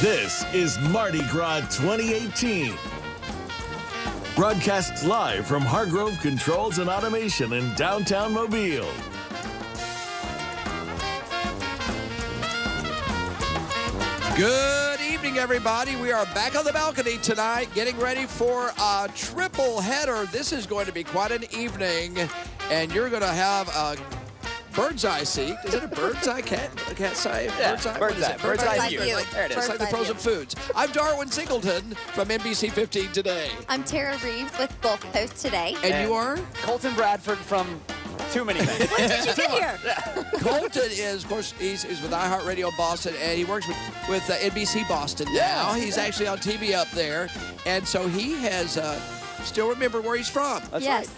This is Mardi Gras 2018. Broadcasts live from Hargrove Controls and Automation in downtown Mobile. Good evening, everybody. We are back on the balcony tonight, getting ready for a triple header. This is going to be quite an evening, and you're going to have a bird's eye seat. Is it a bird's eye cat's eye? Yeah, bird's eye? bird's eye. Bird's eye view. There it is. It's like the frozen foods. I'm Darwin Singleton from NBC 15 Today. I'm Tara Reeves with Gulf Coast Today. And you are? Colton Bradford from Too Many Things. What did you get here? Colton is, of course, he's with iHeartRadio Boston, and he works with NBC Boston now. He's actually on TV up there, and so he has still remember where he's from. That's Yes. right.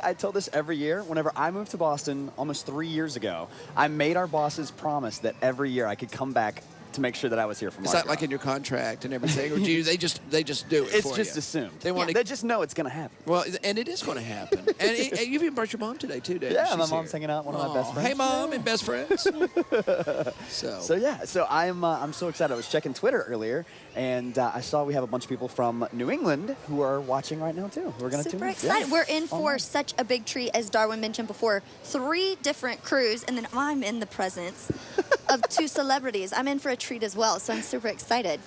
I tell this every year. Whenever I moved to Boston almost 3 years ago, I made our bosses promise that every year I could come back to make sure that I was here for Mardi Is that Gras. like in your contract and everything, or do you, they just do it It's for just you? assumed. They want They just know it's going to happen. Well, and it is going to happen. and you've even brought your mom today too, didn't you? Yeah, my She's mom's here. hanging out, one of my best friends. Hey, mom and best friends. So I'm so excited. I was checking Twitter earlier, and I saw we have a bunch of people from New England who are watching right now too. We're going to Super excited. We're in for such a big treat, as Darwin mentioned before. 3 different crews, and then I'm in the presence of 2 celebrities. I'm in for a treat as well, so I'm super excited.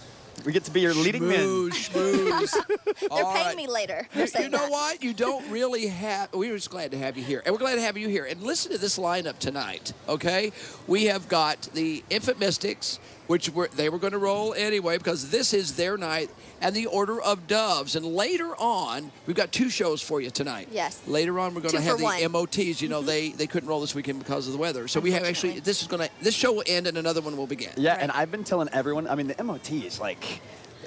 We get to be your leading men. Schmooze. They're paying me later. You know what? You don't really have. We're just glad to have you here, and we're glad to have you here. And listen to this lineup tonight. Okay, we have got the Infant Mystics, which they were going to roll anyway because this is their night, and the Order of Doves. And later on, we've got 2 shows for you tonight. Yes. Later on, we're going to 2 have for the 1. MOTs. You know, they couldn't roll this weekend because of the weather. So we have actually this show will end and another one will begin. Yeah, Right. and I've been telling everyone, I mean, the MOTs,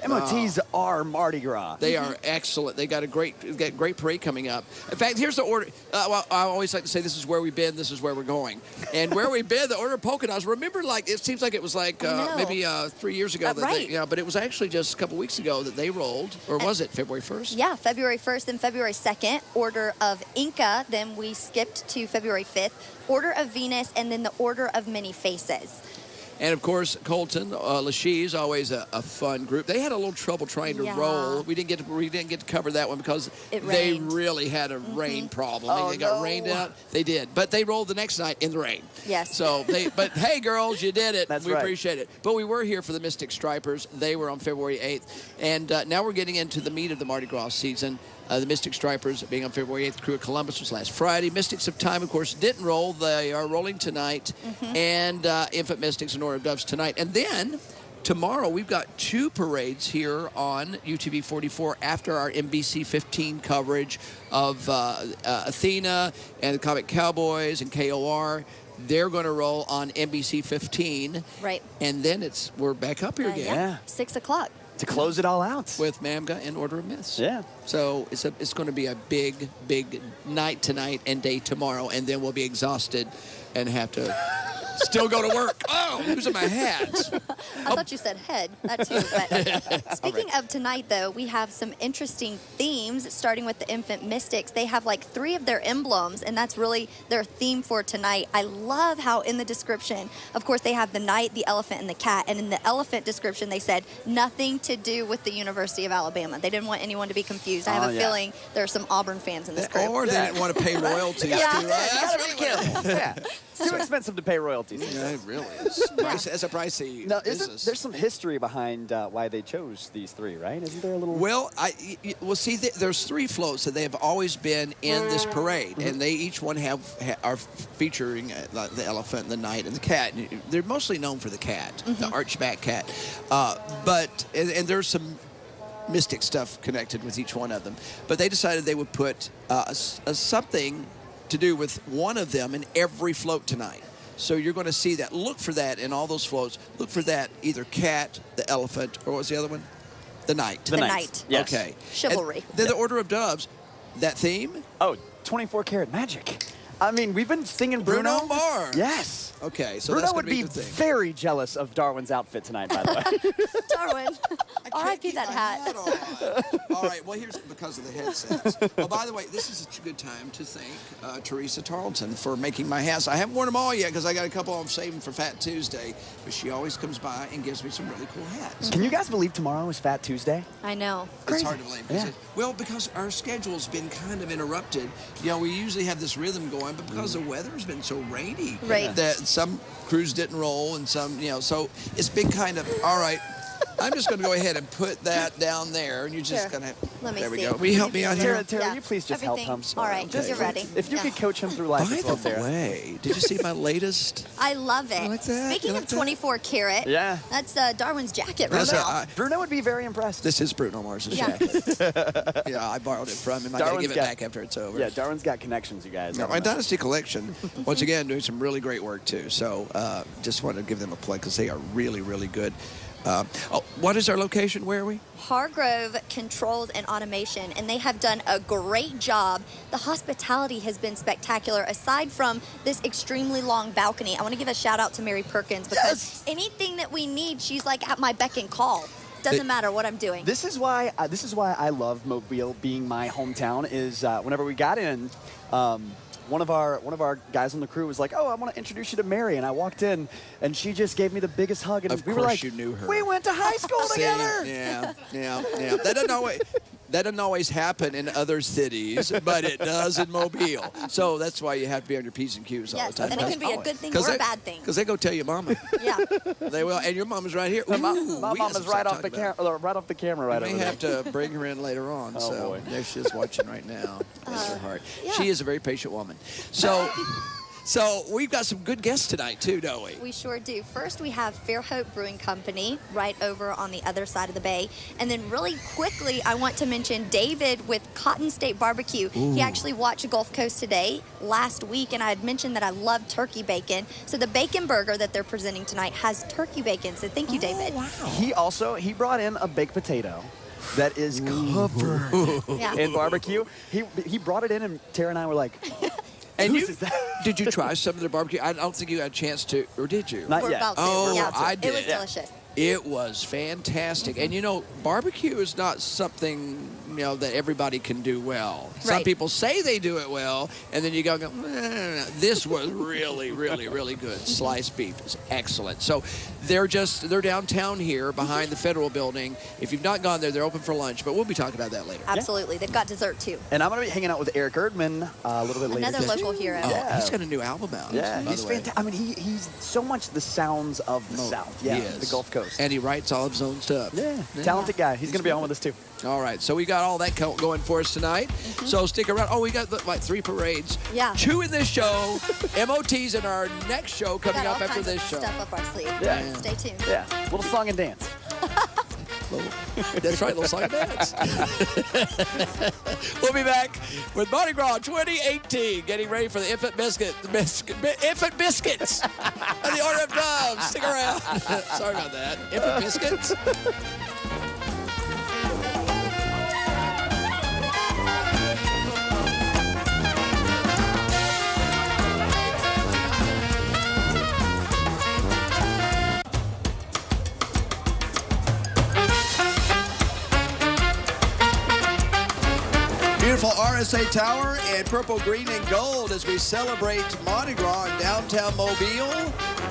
MOTs are Mardi Gras. They are excellent. They got a great parade coming up. In fact, here's the order. Well, I always like to say this is where we've been, this is where we're going. And where we've been, the Order of Polka Dots. Remember, it seems like it was maybe 3 years ago. Right. But it was actually just a couple weeks ago that they rolled. Or was it February 1st? Yeah, February 1st and February 2nd, Order of Inca. Then we skipped to February 5th, Order of Venus, and then the Order of Many Faces. And, of course, Colton, Lachey's always a fun group. They had a little trouble trying to roll. We didn't get to cover that one because they really had a rain problem. They got rained out. They did. But they rolled the next night in the rain. Yes. So but hey, girls, you did it. That's we right. appreciate it. But we were here for the Mystic Stripers. They were on February 8th. And now we're getting into the meat of the Mardi Gras season. The Mystic Stripers being on February 8th. Crew of Columbus was last Friday. Mystics of Time, of course, didn't roll. They are rolling tonight. And Infant Mystics and Order of Doves tonight. And then tomorrow we've got 2 parades here on UTV 44 after our NBC 15 coverage of Athena and the Comic Cowboys and KOR. They're going to roll on NBC 15. Right. And then we're back up here again. Yeah. 6 o'clock. To close it all out. With MAMGA and Order of Myths. Yeah. So it's going to be a big night tonight and day tomorrow, and then we'll be exhausted and have to still go to work. Oh, I'm losing my hat. I thought you said head, that too. But speaking of tonight, though, we have some interesting themes, starting with the Infant Mystics. They have 3 of their emblems, and that's really their theme for tonight. I love how in the description, of course, they have the knight, the elephant, and the cat. And in the elephant description, they said nothing to do with the University of Alabama. They didn't want anyone to be confused. I have a feeling there are some Auburn fans in this group. Or they didn't want to pay royalties. Yeah. To, That's really careful. Yeah. It's too expensive to pay royalties. Yeah, it really is. It's a pricey Now, business. there's some history behind why they chose these 3, right? Isn't there a little... Well, see, there's 3 floats that they have always been in this parade, and they each one are featuring the elephant, the knight, and the cat. They're mostly known for the cat, the archback cat, but there's some mystic stuff connected with each one of them. But they decided they would put something to do with one of them in every float tonight. So you're going to see that. Look for that in all those floats. Look for that, either cat, the elephant, or what was the other one? The knight. The knight. Yes. Okay. Chivalry. And then the Order of Doves, that theme? Oh, 24 karat magic. I mean, we've been singing Bruno Mars. Yes. Okay, so Bruno that's would going to be the thing. very jealous of Darwin's outfit tonight, by the way. Darwin. R.I.P. that hat. All right, well, here's because of the headsets. Oh, by the way, this is a good time to thank Teresa Tarleton for making my hats. I haven't worn them all yet because I got a couple of them saving for Fat Tuesday, but she always comes by and gives me some really cool hats. Can you guys believe tomorrow is Fat Tuesday? I know. It's hard to believe. Yeah. Well, because our schedule's been kind of interrupted. You know, we usually have this rhythm going, but because the weather's been so rainy, Right. that some crews didn't roll and some, you know, so it's been kind of, all right, I'm just going to go ahead and put that down there, and you're just Sure. going to, Let me there we see. go. Will you help me out here? Tara, Yeah. you please just help Everything. him. All right, Okay. you're ready. If you Yeah. could coach him through life By as well, the Tara. way, did you see my latest? I love it. You like that? Speaking You of like that? 24 karat, Yeah. that's Darwin's jacket right That's now. Bruno would be very impressed. This is Bruno Mars's Yeah. jacket. Yeah, I borrowed it from him. I got to Darwin's give it got- back after it's over. Yeah, Darwin's got connections, you guys. I My don't know. Dynasty collection, once again, doing some really great work, too. So just wanted to give them a plug because they are really, really good. What is our location? Where are we? Hargrove Controls and Automation, and they have done a great job. The hospitality has been spectacular. Aside from this extremely long balcony, I want to give a shout out to Mary Perkins because anything that we need, she's like at my beck and call. Doesn't matter what I'm doing. This is why I love Mobile being my hometown. Is whenever we got in, one of our guys on the crew was like, "Oh, I want to introduce you to Mary," and I walked in, and she just gave me the biggest hug, and Of we were course like, you knew her. "We went to high school See, together." Yeah. That doesn't always happen in other cities, but it does in Mobile. So that's why you have to be on your P's and Q's all Yes, the time. and it can be a good thing or a bad thing. Because they go tell your mama. Yeah. They will, and your mama's right here. My Ooh, mom we got is some right stuff off the to talk about. right off the camera, right We over may there. have to bring her in later on. Oh, so boy. there she is watching right now. Bless her heart. yeah. She is a very patient woman. So we've got some good guests tonight too, don't we? We sure do. First, we have Fairhope Brewing Company right over on the other side of the bay. And then really quickly, I want to mention David with Cotton State Barbecue. He actually watched Gulf Coast Today last week, and I had mentioned that I love turkey bacon. So the bacon burger that they're presenting tonight has turkey bacon. So thank you, David. He brought in a baked potato that is covered Yeah. in barbecue. He brought it in, and Tara and I were like, And Whose is that? did you try some of their barbecue? I don't think you had a chance to, or did you? Not We're yet. about to. Oh, Yeah. I It was did. delicious. It was fantastic. And you know, barbecue is not something, you know, that everybody can do well. Some Right. people say they do it well, and then you go, "Eh." This was really, really, really good. Sliced beef is excellent. So they're downtown here behind the Federal Building. If you've not gone there, they're open for lunch, but we'll be talking about that later. Absolutely. They've got dessert too. And I'm going to be hanging out with Eric Erdman a little bit later. Another today. local hero. Oh, Yeah. he's got a new album out. Yeah, by he's the way. fantastic. I mean, he's so much the sounds of the South. Yeah, He is. the Gulf Coast. And he writes all of his own stuff. Yeah, talented guy. He's going to be on with us too. All right, so we got all that going for us tonight. So stick around. Oh, we got like 3 parades. Yeah. 2 in this show. MOTs in our next show coming Got up all after kinds this of show. stuff up our sleeve. Yeah. Stay tuned. Yeah, little song and dance. That's right, little song and dance. We'll be back with Mardi Gras 2018, getting ready for the infant biscuits and the Order of Doves. Stick around. Sorry about that. Infant biscuits. Beautiful RSA Tower in purple, green, and gold as we celebrate Mardi Gras in downtown Mobile.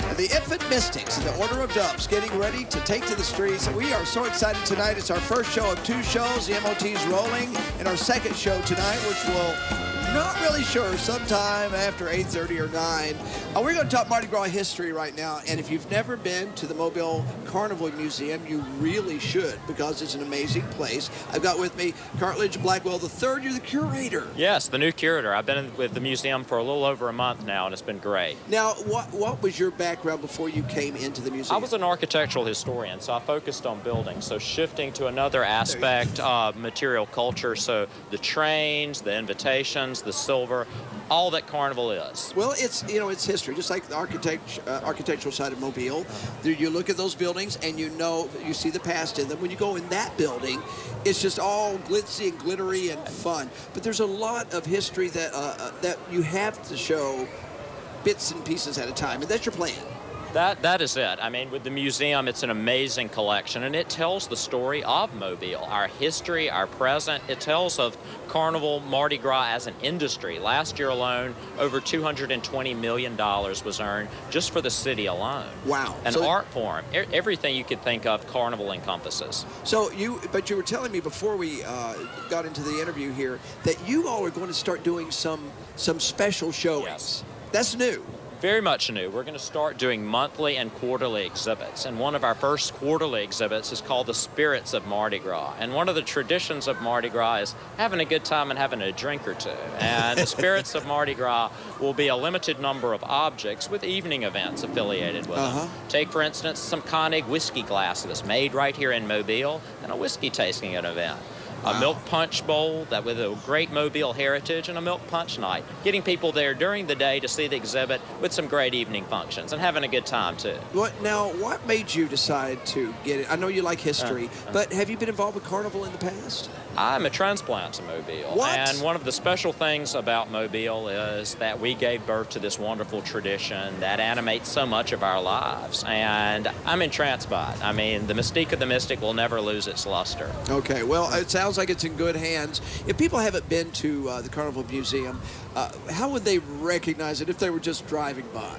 And the Infant Mystics and the Order of Doves getting ready to take to the streets. We are so excited tonight. It's our first show of 2 shows. The MOT's rolling. And our second show tonight, which will not really sure, sometime after 8:30 or 9. We're going to talk Mardi Gras history right now, and if you've never been to the Mobile Carnival Museum, you really should, because it's an amazing place. I've got with me Cartledge Blackwell III. You're the curator. Yes, the new curator. I've been with the museum for a little over a month now, and it's been great. Now, what was your background before you came into the museum? I was an architectural historian, so I focused on buildings. So shifting to another aspect of material culture, so the trains, the invitations, the silver, all that Carnival is. Well, it's it's history, just like the architectural side of Mobile. You look at those buildings and you see the past in them. When you go in that building, it's just all glitzy and glittery and fun. But there's a lot of history that you have to show bits and pieces at a time, and that's your plan. That is it. I mean, with the museum, it's an amazing collection, and it tells the story of Mobile, our history, our present. It tells of Carnival, Mardi Gras as an industry. Last year alone, over $220 million was earned just for the city alone. Wow. An art form. Everything you could think of, Carnival encompasses. So but you were telling me before we got into the interview here that you all are going to start doing some special showings. Yes. That's new. Very much new. We're going to start doing monthly and quarterly exhibits. And one of our first quarterly exhibits is called the Spirits of Mardi Gras. And one of the traditions of Mardi Gras is having a good time and having a drink or two. And the Spirits of Mardi Gras will be a limited number of objects with evening events affiliated with them. Take, for instance, some Koenig whiskey glasses made right here in Mobile and a whiskey tasting event. A milk punch bowl that with a great Mobile heritage, and a milk punch night, getting people there during the day to see the exhibit with some great evening functions and having a good time too. What made you decide to get it? I know you like history, but have you been involved with Carnival in the past? I'm a transplant to Mobile. What? And one of the special things about Mobile is that we gave birth to this wonderful tradition that animates so much of our lives. And I'm entranced by it. I mean, the mystique of the mystic will never lose its luster. Okay, well, it sounds like it's in good hands. If people haven't been to the Carnival Museum, how would they recognize it if they were just driving by?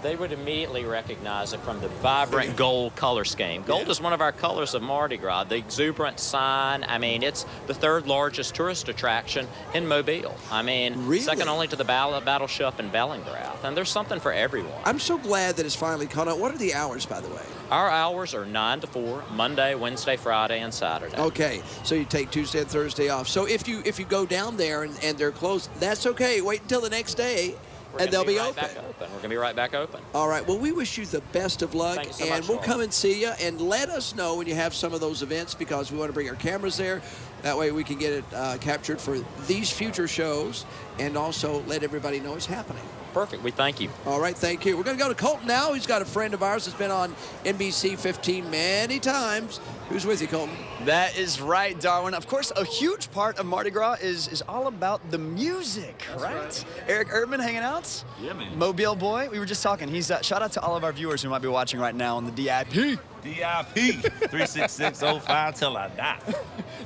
They would immediately recognize it from the vibrant gold color scheme. Gold is one of our colors of Mardi Gras. The exuberant sign, I mean, it's the third largest tourist attraction in Mobile. I mean, really? Second only to the Battleship in Bellingrath. And there's something for everyone. I'm so glad that it's finally caught up. What are the hours, by the way? Our hours are 9 to 4, Monday, Wednesday, Friday, and Saturday. Okay, so you take Tuesday and Thursday off. So if you go down there and they're closed, that's okay. Wait until the next day. And they'll be open. We're going to be right back open. All right. Well, we wish you the best of luck. Thank you so and much, we'll Lord. come and see you. And let us know when you have some of those events because we want to bring our cameras there. That way we can get it captured for these future shows and also let everybody know it's happening. Perfect. We thank you. All right. Thank you. We're going to go to Colton now. He's got a friend of ours that's been on NBC 15 many times. Who's with you, Colton? That is right, Darwin. Of course, a huge part of Mardi Gras is all about the music, right? Eric Erdman hanging out? Yeah, man. Mobile boy. We were just talking. He's shout out to all of our viewers who might be watching right now on the DIP. DIP 36605 till I die.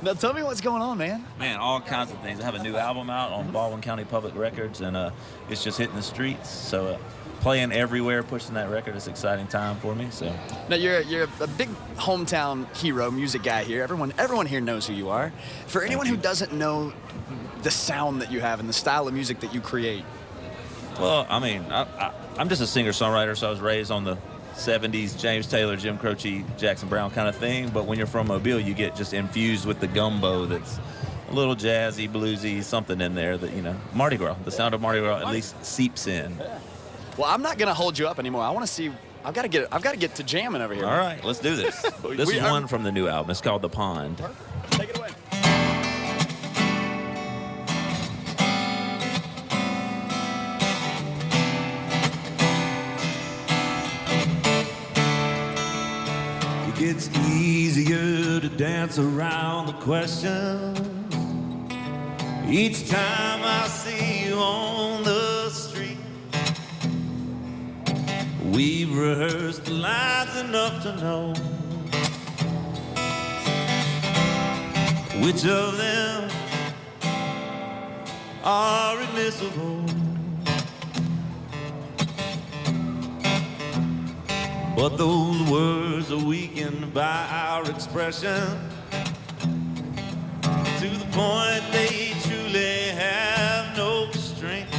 Now tell me what's going on, man. Man, all kinds of things. I have a new album out on Baldwin County Public Records, and it's just hitting the streets. So playing everywhere, pushing that record. It's an exciting time for me. So now you're a big hometown hero, music guy here. Everyone here knows who you are. For anyone who doesn't know the sound that you have and the style of music that you create. Well, I mean, I'm just a singer-songwriter, so I was raised on the 70s James Taylor, Jim Croce, Jackson Browne kind of thing. But when you're from Mobile, you get just infused with the gumbo that's a little jazzy, bluesy, something in there that, Mardi Gras, the sound of Mardi Gras at least seeps in. Well, I'm not going to hold you up anymore. I want to see. I've got to get to jamming over here. All right, let's do this. This is one from the new album. It's called The Pond. Take it away. It gets easier to dance around the question each time I see you on the street. We've rehearsed the lines enough to know which of them are admissible. But those words are weakened by our expression to the point they truly have no strength.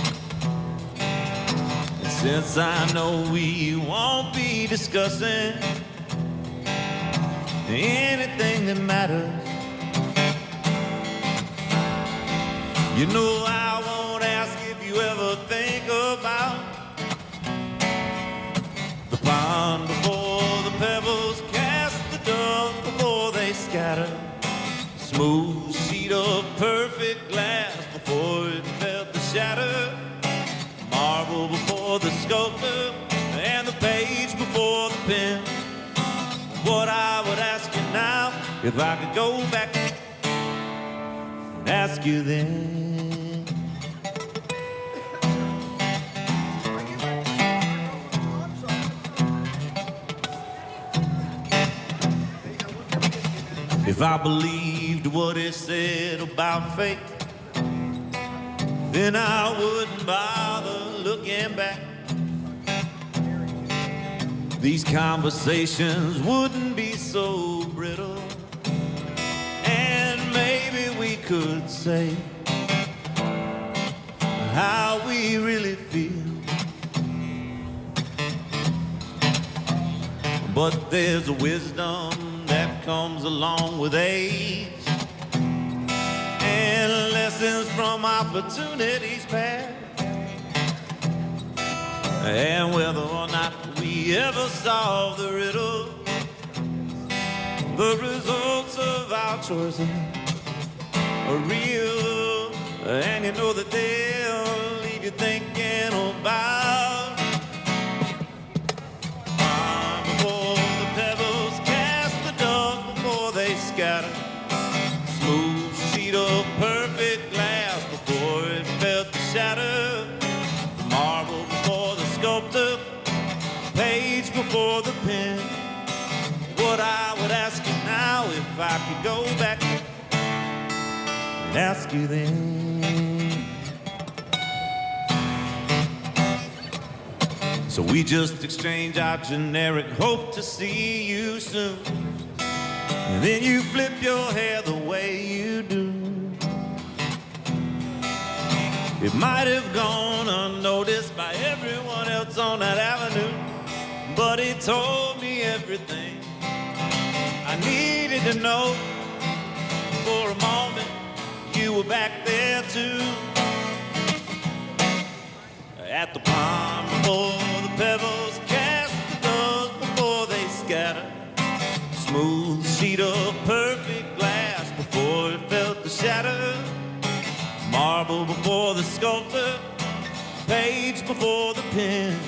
And since I know we won't be discussing anything that matters, I won't ask if you ever think about the pond before the pebbles cast the dust before they scatter. Smooth sheet of perfect glass before it felt the What I would ask you now, if I could go back and ask you then. If I believed what it said about fate, then I wouldn't bother looking back. These conversations wouldn't be so brittle, and maybe we could say how we really feel. But there's a wisdom that comes along with age, and lessons from opportunities past. And whether or not we ever solve the riddle, the results of our choices are real. And you know that they'll leave you thinking about before the pebbles cast the dust, before they scatter. Smooth sheet of perfect glass before it felt the shatter. Marble before the sculptor, page before the pen. What I would ask you now, if I could go back and ask you then. So we just exchange our generic hope to see you soon, and then you flip your hair the way you do. It might have gone unnoticed by everyone else on that avenue, but it told me everything I needed to know. For a moment, you were back there too. At the pond before the pebbles cast the dust, before they scatter. Smooth sheet of perfect glass before it felt the shatter. Marble before the sculptor, page before the pen.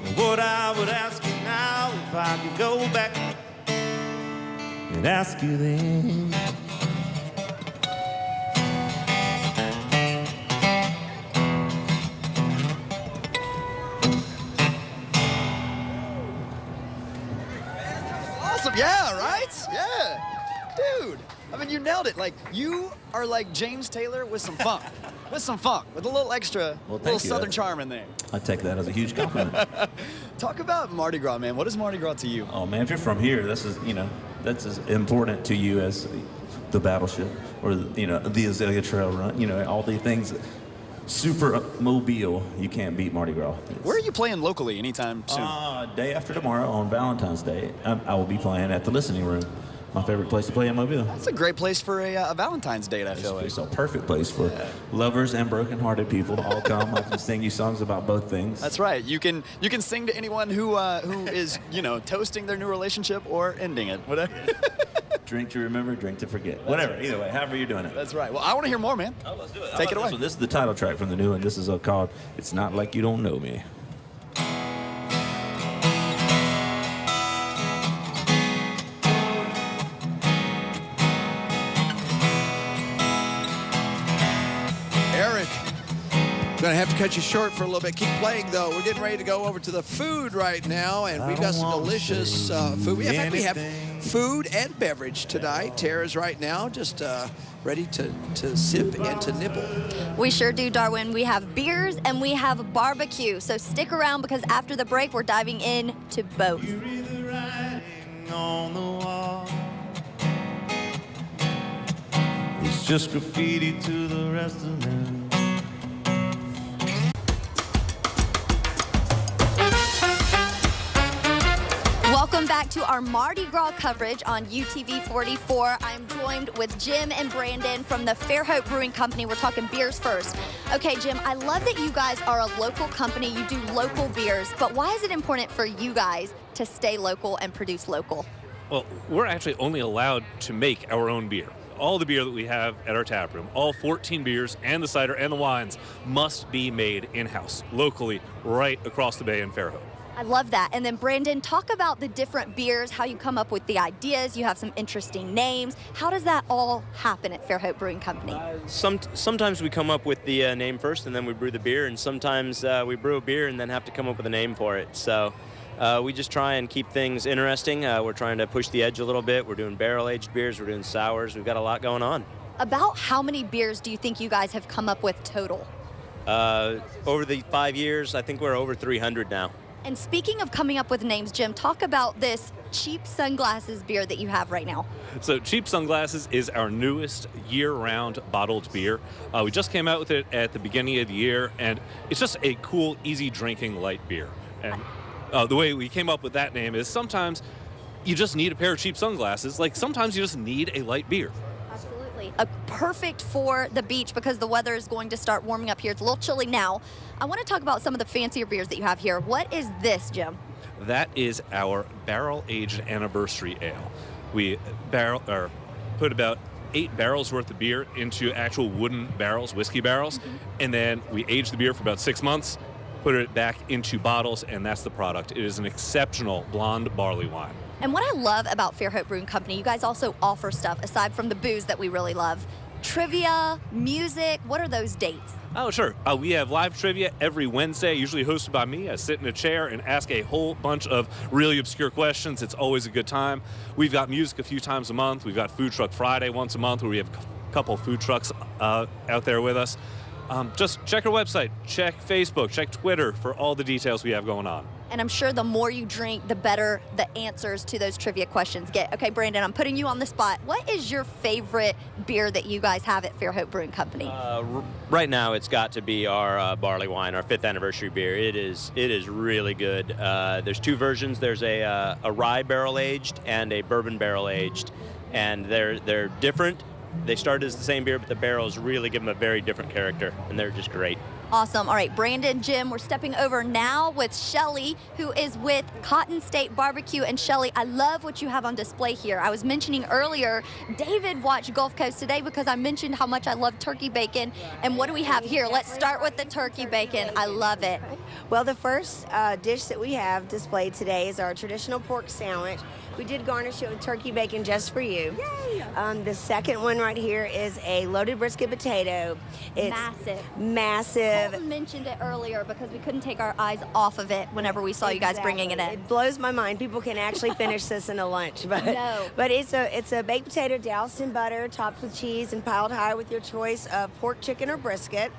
And what I would ask you now, if I could go back and ask you then. Awesome, yeah, right? Yeah. Dude, I mean, you nailed it. Like, you are like James Taylor with some funk. With some funk, with a little extra, little Southern charm in there. I take that as a huge compliment. Talk about Mardi Gras, man. What is Mardi Gras to you? Oh man, if you're from here, this is, that's as important to you as the Battleship or the Azalea Trail Run. All the things. Super Mobile, you can't beat Mardi Gras. Where are you playing locally anytime soon? Day after tomorrow on Valentine's Day, I will be playing at the Listening Room. My favorite place to play in Mobile. That's a great place for a Valentine's date, I feel like. It's a perfect place for lovers and broken-hearted people to all come. I can sing you songs about both things. That's right. You can sing to anyone who is, toasting their new relationship or ending it. Whatever. Drink to remember, drink to forget. Whatever, either way, however you're doing it. That's right. Well, I want to hear more, man. Oh, let's do it. Take it away. This is the title track from the new one. This is called It's Not Like You Don't Know Me. Gonna have to cut you short for a little bit. Keep playing though. We're getting ready to go over to the food right now, and we've got some delicious food. In fact, we have food and beverage tonight. Tara's right now just ready to sip and to nibble. We sure do, Darwin. We have beers and we have barbecue. So stick around because after the break, we're diving in to both. You read the writing on the wall. It's just graffiti to the rest of them. Welcome back to our Mardi Gras coverage on UTV 44. I'm joined with Jim and Brandon from the Fairhope Brewing Company. We're talking beers first. Okay, Jim, I love that you guys are a local company. You do local beers, but why is it important for you guys to stay local and produce local? Well, we're actually only allowed to make our own beer. All the beer that we have at our tap room, all 14 beers and the cider and the wines must be made in-house, locally, right across the bay in Fairhope. I love that. And then Brandon, talk about the different beers, how you come up with the ideas. You have some interesting names. How does that all happen at Fairhope Brewing Company? Sometimes we come up with the name first and then we brew the beer, and sometimes we brew a beer and then have to come up with a name for it. So we just try and keep things interesting. We're trying to push the edge a little bit. We're doing barrel-aged beers. We're doing sours. We've got a lot going on. About how many beers do you think you guys have come up with total? Over the 5 years, I think we're over 300 now. And speaking of coming up with names, Jim, talk about this Cheap Sunglasses beer that you have right now. So Cheap Sunglasses is our newest year-round bottled beer. We just came out with it at the beginning of the year, and it's just a cool, easy drinking light beer. And the way we came up with that name is sometimes you just need a pair of cheap sunglasses. Like sometimes you just need a light beer. Absolutely. Perfect for the beach because the weather is going to start warming up here. It's a little chilly now. I want to talk about some of the fancier beers that you have here. What is this, Jim? That is our barrel-aged anniversary ale. We put about 8 barrels worth of beer into actual wooden barrels, whiskey barrels, and then we age the beer for about 6 months, put it back into bottles, and that's the product. It is an exceptional blonde barley wine. And what I love about Fairhope Brewing Company, you guys also offer stuff aside from the booze that we really love. Trivia, music, what are those dates? Oh, sure. We have live trivia every Wednesday, usually hosted by me. I sit in a chair and ask a whole bunch of really obscure questions. It's always a good time. We've got music a few times a month. We've got Food Truck Friday once a month where we have a couple food trucks out there with us. Just check our website, check Facebook, check Twitter for all the details we have going on. And I'm sure the more you drink, the better the answers to those trivia questions get. Okay, Brandon, I'm putting you on the spot. What is your favorite beer that you guys have at Fairhope Brewing Company? Right now, it's got to be our barley wine, our 5th anniversary beer. It is really good. There's 2 versions. There's a rye barrel aged and a bourbon barrel aged, and they're different. They start as the same beer, but the barrels really give them a very different character, and they're just great. Awesome. All right, Brandon, Jim, we're stepping over now with Shelly, who is with Cotton State Barbecue. And Shelly, I love what you have on display here. I was mentioning earlier, David watched Gulf Coast today because I mentioned how much I love turkey bacon. And what do we have here? Let's start with the turkey bacon. I love it. Well, the first dish that we have displayed today is our traditional pork sandwich. We did garnish it with turkey bacon just for you. Yay! The second one right here is a loaded brisket potato. It's massive. Colton mentioned it earlier because we couldn't take our eyes off of it whenever we saw you guys bringing it in. It blows my mind. People can actually finish this in a lunch, but but it's a baked potato doused in butter, topped with cheese, and piled high with your choice of pork, chicken, or brisket.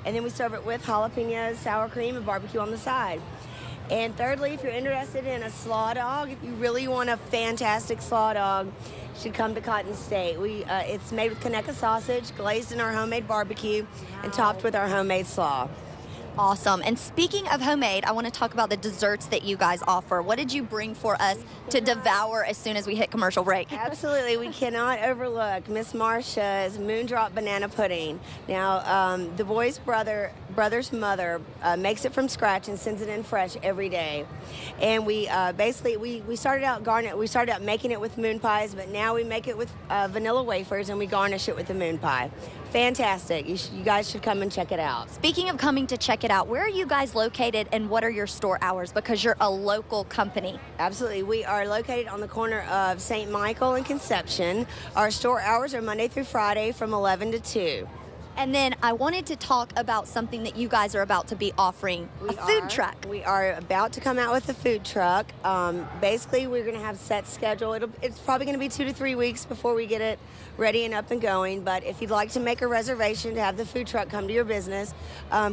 And then we serve it with jalapenos, sour cream, and barbecue on the side. And thirdly, if you're interested in a slaw dog, if you really want a fantastic slaw dog, you should come to Cotton State. It's made with Conecuh sausage, glazed in our homemade barbecue, and topped with our homemade slaw. Awesome. And speaking of homemade, I want to talk about the desserts that you guys offer. What did you bring for us to devour as soon as we hit commercial break? Absolutely. We cannot overlook Miss Marcia's Moondrop Banana Pudding. Now, the boy's brother's mother makes it from scratch and sends it in fresh every day. And we we started out making it with moon pies, but now we make it with vanilla wafers and we garnish it with the moon pie. Fantastic. You guys should come and check it out. Speaking of coming to check it out, where are you guys located and what are your store hours? Because you're a local company. Absolutely. We are located on the corner of St. Michael and Conception. Our store hours are Monday through Friday from 11 to 2. And then I wanted to talk about something that you guys are about to be offering, a food truck. We are about to come out with a food truck. Basically, we're going to have set schedule. It's probably going to be 2 to 3 weeks before we get it ready and up and going. But if you'd like to make a reservation to have the food truck come to your business,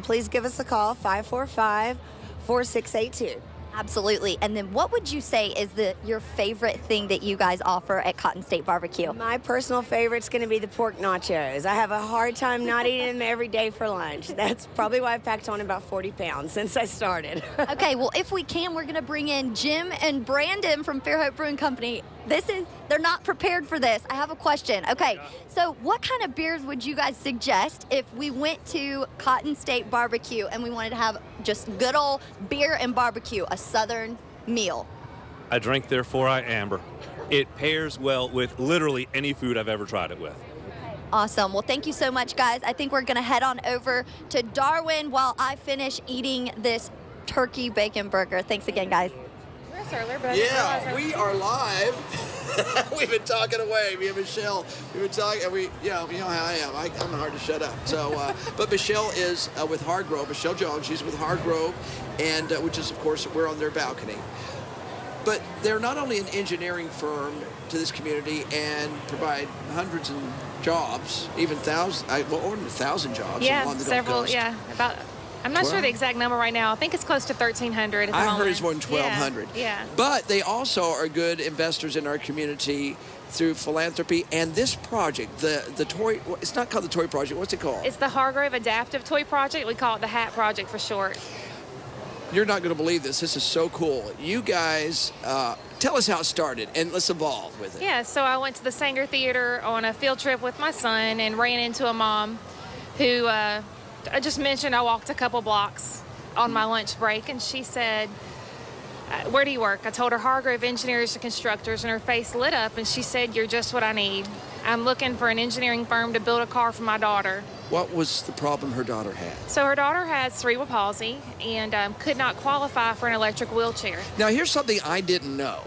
please give us a call, 545-4682. Absolutely. And then what would you say is your favorite thing that you guys offer at Cotton State Barbecue? My personal favorite's going to be the pork nachos. I have a hard time not eating them every day for lunch. That's probably why I've packed on about 40 pounds since I started. Okay, well, if we can, we're going to bring in Jim and Brandon from Fairhope Brewing Company. They're not prepared for this. I have a question. Okay, so what kind of beers would you guys suggest if we went to Cotton State Barbecue and we wanted to have just good old beer and barbecue, a Southern meal? I drink, therefore I amber. It pairs well with literally any food I've ever tried it with. Awesome. Well, thank you so much, guys. I think we're going to head on over to Darwin while I finish eating this turkey bacon burger. Thanks again, guys. Yeah, we are live. We've been talking away. Me and Michelle. We've been talking. You know how I am. I'm hard to shut up. So, but Michelle is with Hargrove. Michelle Jones. She's with Hargrove, and which is, of course, we're on their balcony. But they're not only an engineering firm to this community and provide hundreds of jobs, even thousands, over 1,000 jobs along the Gulf Coast. About. I'm not sure the exact number right now. I think it's close to 1,300. I heard it's more than 1,200. Yeah. But they also are good investors in our community through philanthropy. And this project, the toy, it's not called the Toy Project. What's it called? It's the Hargrove Adaptive Toy Project. We call it the HAT Project for short. You're not going to believe this. This is so cool. You guys, tell us how it started, and let's evolve with it. Yeah, so I went to the Sanger Theater on a field trip with my son and ran into a mom who I just mentioned I walked a couple blocks on my lunch break, and she said, where do you work? I told her Hargrove Engineers and Constructors, and her face lit up, and she said, you're just what I need. I'm looking for an engineering firm to build a car for my daughter. What was the problem her daughter had? So her daughter has cerebral palsy and could not qualify for an electric wheelchair. Now, here's something I didn't know.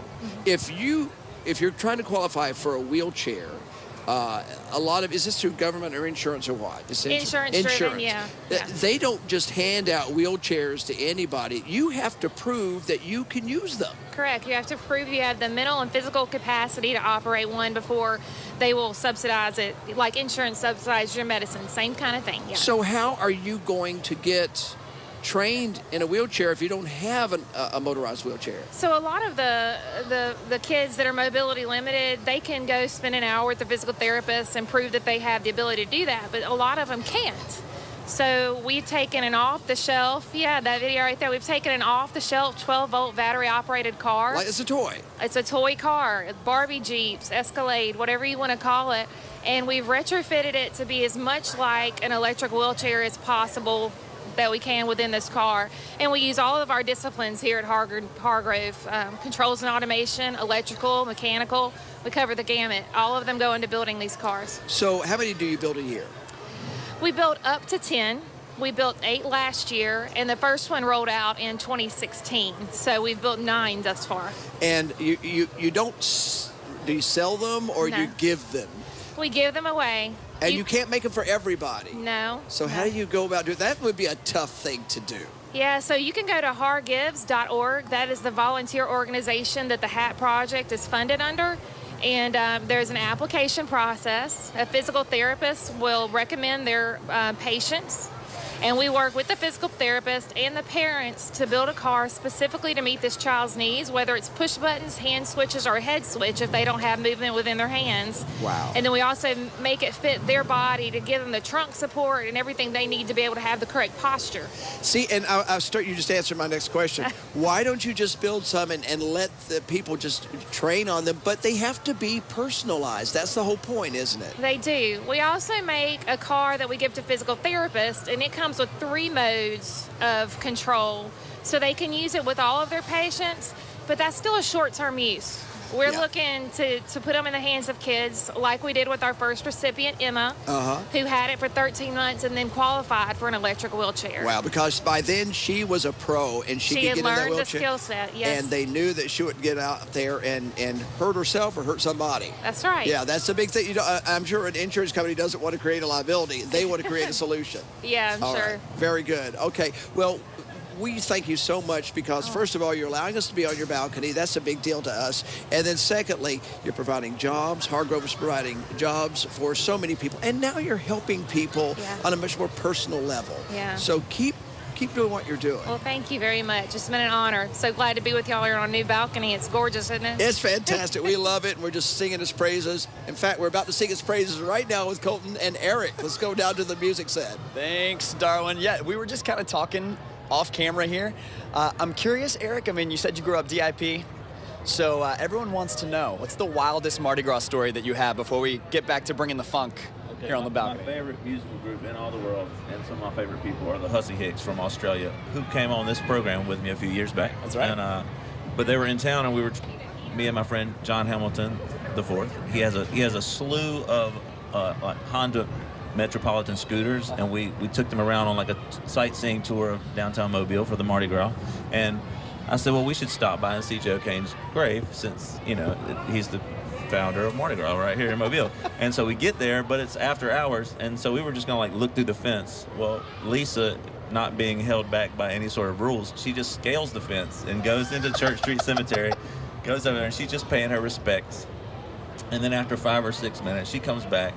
If you're trying to qualify for a wheelchair, a lot of, is this through government or insurance or what? Insurance driven, yeah. They don't just hand out wheelchairs to anybody. You have to prove that you can use them. Correct. You have to prove you have the mental and physical capacity to operate one before they will subsidize it, like insurance subsidizes your medicine. Same kind of thing, yeah. So how are you going to get trained in a wheelchair if you don't have a motorized wheelchair? So a lot of the kids that are mobility limited, they can go spend an hour with the physical therapist and prove that they have the ability to do that, but a lot of them can't. So we've taken an off-the-shelf, that video right there, we've taken an off-the-shelf 12-volt battery-operated car. Like it's a toy. It's a toy car, Barbie Jeeps, Escalade, whatever you want to call it, and we've retrofitted it to be as much like an electric wheelchair as possible that we can within this car. And we use all of our disciplines here at Hargrove, controls and automation, electrical, mechanical. We cover the gamut. All of them go into building these cars. So how many do you build a year? We built up to 10. We built 8 last year, and the first one rolled out in 2016. So we've built 9 thus far. And you don't, do you sell them or No. you give them? We give them away. And you can't make them for everybody. No. So how do you go about doing that? Would be a tough thing to do. Yeah, so you can go to hargives.org. That is the volunteer organization that the HAT Project is funded under. And there's an application process. A physical therapist will recommend their patients. And we work with the physical therapist and the parents to build a car specifically to meet this child's needs, whether it's push buttons, hand switches, or a head switch if they don't have movement within their hands. Wow. And then we also make it fit their body to give them the trunk support and everything they need to be able to have the correct posture. See, and you just answered my next question. Why don't you just build some and let the people just train on them? But they have to be personalized. That's the whole point, isn't it? They do. We also make a car that we give to physical therapists, and it comes with 3 modes of control. So they can use it with all of their patients, but that's still a short-term use. We're looking to put them in the hands of kids like we did with our first recipient, Emma, who had it for 13 months and then qualified for an electric wheelchair. Wow, because by then she was a pro and she could get in that had learned wheelchair. the skill set, yes. And they knew that she wouldn't get out there and hurt herself or hurt somebody. That's right. Yeah, that's the big thing. You know, I'm sure an insurance company doesn't want to create a liability. They want to create a solution. Yeah, I'm All sure. right. Very good. Okay. Well, we thank you so much because, first of all, you're allowing us to be on your balcony. That's a big deal to us. And then secondly, you're providing jobs. Hargrove is providing jobs for so many people. And now you're helping people on a much more personal level. Yeah. So keep doing what you're doing. Well, thank you very much. It's been an honor. So glad to be with y'all here on a new balcony. It's gorgeous, isn't it? It's fantastic. We love it, and we're just singing his praises. In fact, we're about to sing his praises right now with Colton and Eric. Let's go down to the music set. Thanks, Darwin. Yeah, we were just kind of talking off camera here. I'm curious, Eric, I mean, you said you grew up DIP. So everyone wants to know, what's the wildest Mardi Gras story that you have before we get back to bringing the funk here on the balcony? My favorite musical group in all the world, and some of my favorite people are the Hussey Hicks from Australia, who came on this program with me a few years back. That's right. And, but they were in town, and me and my friend John Hamilton IV. He has a slew of like Honda Metropolitan scooters, and we took them around on like a sightseeing tour of downtown Mobile for the Mardi Gras. And I said, well, we should stop by and see Joe Kane's grave, since, you know, he's the founder of Mardi Gras right here in Mobile. And so we get there, but it's after hours, and so we were just gonna like look through the fence. Well, Lisa, not being held back by any sort of rules, she just scales the fence and goes into Church Street Cemetery, goes over there, and she's just paying her respects. And then after 5 or 6 minutes, she comes back,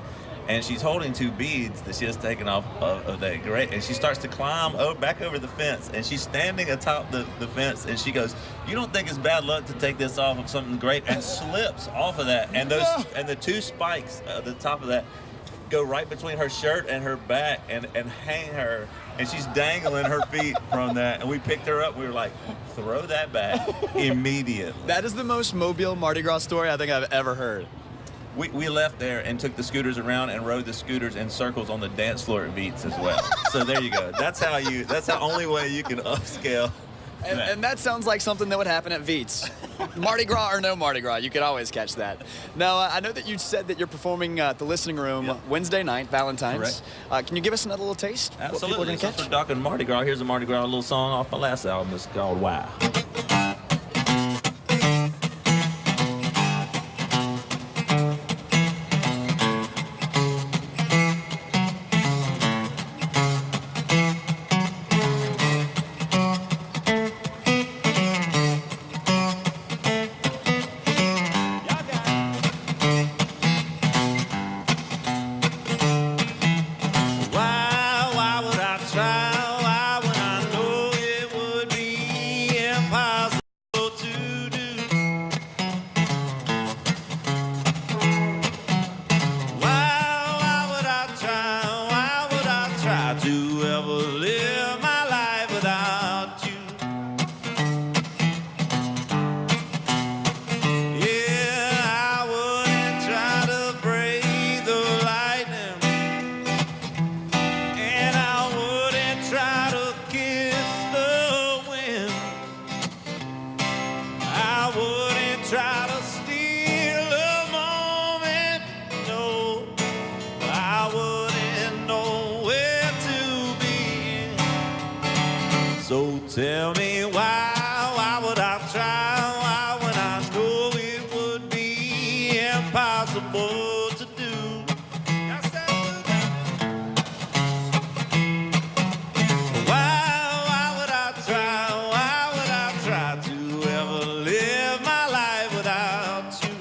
and she's holding 2 beads that she has taken off of that grave, and she starts to climb back over the fence, and she's standing atop the fence, and she goes, "You don't think it's bad luck to take this off of something great?" and slips off of that, and the 2 spikes at the top of that go right between her shirt and her back and hang her, and she's dangling her feet from that. And we picked her up. We were like, throw that back immediately. That is the most Mobile Mardi Gras story I think I've ever heard. We left there and took the scooters around and rode the scooters in circles on the dance floor at Beats as well. So there you go. That's the only way you can upscale. And that sounds like something that would happen at Veets. Mardi Gras or no Mardi Gras, you could always catch that. Now, I know that you said that you're performing at the Listening Room Wednesday night, Valentine's. Can you give us another little taste? Absolutely. What people are gonna catch? We're talking Mardi Gras. Here's a Mardi Gras little song off my last album. It's called Wow. Tell me why would I try when I know it would be impossible to do? Why would I try to ever live my life without you?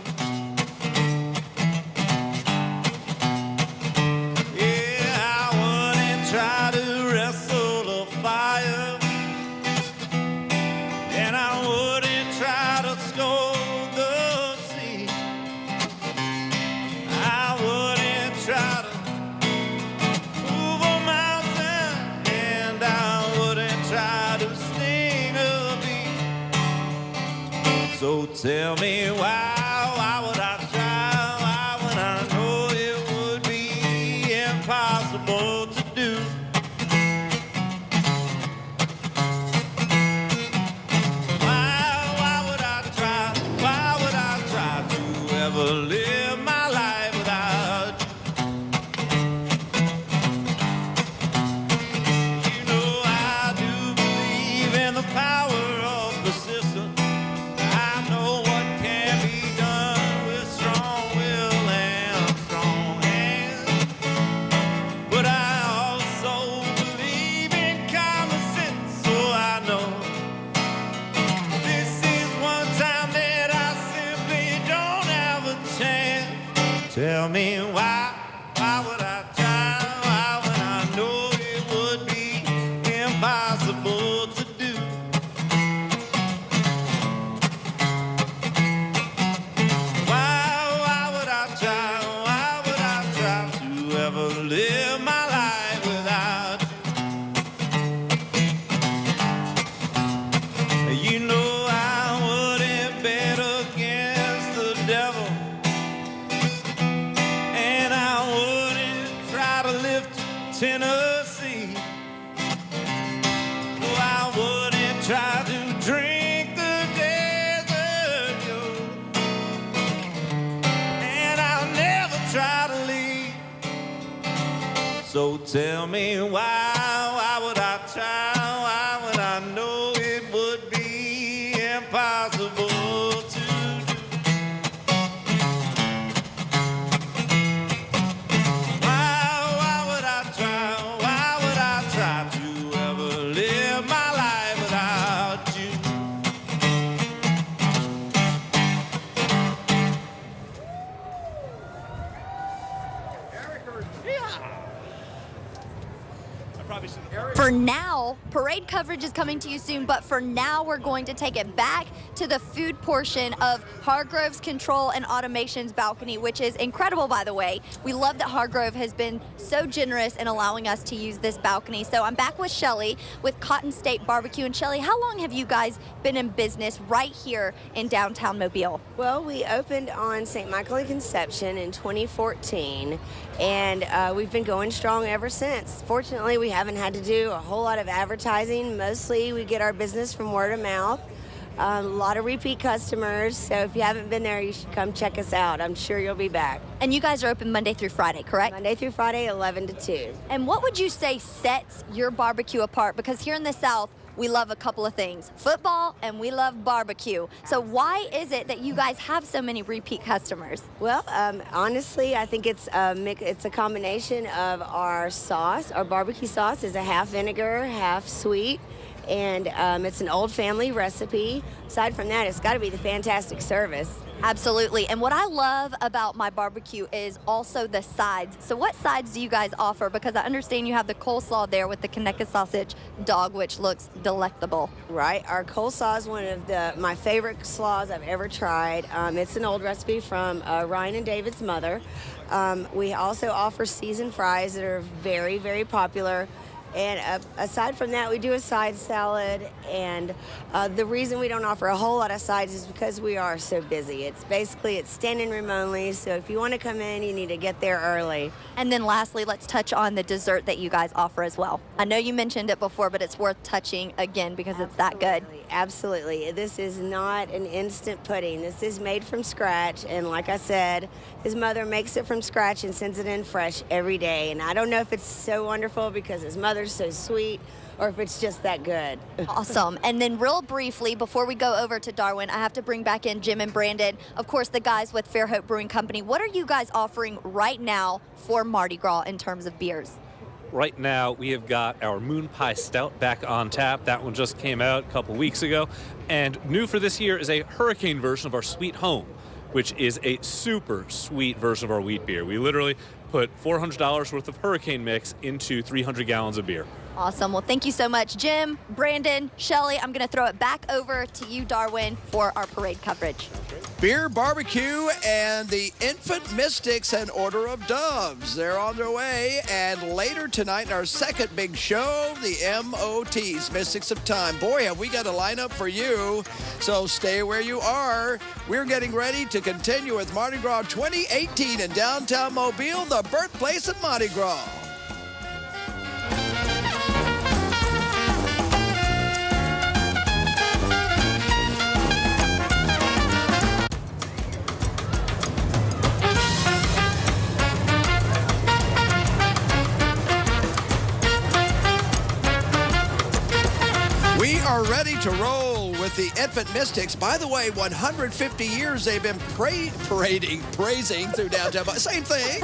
Yeah, I wouldn't try to wrestle the fire. And I wouldn't try to scold the sea. I wouldn't try to move a mountain, and I wouldn't try to sting a bee. So tell me why would I try when I know it would be impossible to do? Live my life without you. You know I do believe in the power of persistence. I know what can be done with strong will and strong hands. But I also believe in common sense, so I know this is one time that I simply don't have a chance. Tell me why would I try when I know it would be impossible to do? Why would I try to ever live my life without you? You know I wouldn't bet against the devil, and I wouldn't try to lift Tennessee. No, I wouldn't try to drink the desert Joe, and I'll never try to leave. So tell me why would I try? Why would I know it would be impossible to do? Why would I try? Why would I try to ever live my life without you? For now, parade coverage is coming to you soon, but for now, we're going to take it back to the food portion of Hargrove's Control and Automation's balcony, which is incredible, by the way. We love that Hargrove has been so generous in allowing us to use this balcony. So I'm back with Shelly with Cotton State Barbecue. And Shelly, how long have you guys been in business right here in downtown Mobile? Well, we opened on St. Michael and Conception in 2014, and we've been going strong ever since. Fortunately, we haven't had to do a whole lot of advertising. Mostly we get our business from word of mouth. A lot of repeat customers, so if you haven't been there, you should come check us out. I'm sure you'll be back. And you guys are open Monday through Friday, correct? Monday through Friday, 11 to 2. And what would you say sets your barbecue apart? Because here in the South, we love a couple of things, football and we love barbecue. So why is it that you guys have so many repeat customers? Well, honestly, I think it's a combination of our sauce. Our barbecue sauce is a half vinegar, half sweet, and it's an old family recipe. Aside from that, it's got to be the fantastic service. Absolutely. And what I love about my barbecue is also the sides. So what sides do you guys offer? Because I understand you have the coleslaw there with the Conecuh sausage dog, which looks delectable. Right. Our coleslaw is one of my favorite slaws I've ever tried. It's an old recipe from Ryan and David's mother. We also offer seasoned fries that are very, very popular. And aside from that, we do a side salad, and the reason we don't offer a whole lot of sides is because we are so busy. It's standing room only, so if you want to come in, you need to get there early. And then lastly, let's touch on the dessert that you guys offer as well. I know you mentioned it before, but it's worth touching again because it's that good. Absolutely. This is not an instant pudding. This is made from scratch, and like I said, his mother makes it from scratch and sends it in fresh every day. And I don't know if it's so wonderful because his mother's so sweet or if it's just that good. Awesome. And then real briefly, before we go over to Darwin, I have to bring back in Jim and Brandon, of course, the guys with Fairhope Brewing Company. What are you guys offering right now for Mardi Gras in terms of beers? Right now, we have got our Moon Pie Stout back on tap. That one just came out a couple weeks ago. And new for this year is a hurricane version of our Sweet Home, which is a super sweet version of our wheat beer. We literally put $400 worth of hurricane mix into 300 gallons of beer. Awesome. Well, thank you so much, Jim, Brandon, Shelly. I'm going to throw it back over to you, Darwin, for our parade coverage. Beer, barbecue, and the Infant Mystics and Order of Doves. They're on their way. And later tonight in our second big show, the MOTs, Mystics of Time. Boy, have we got a lineup for you. So stay where you are. We're getting ready to continue with Mardi Gras 2018 in downtown Mobile, the birthplace of Mardi Gras. We are ready to roll with the Infant Mystics. By the way, 150 years they've been praising through downtown. Same thing.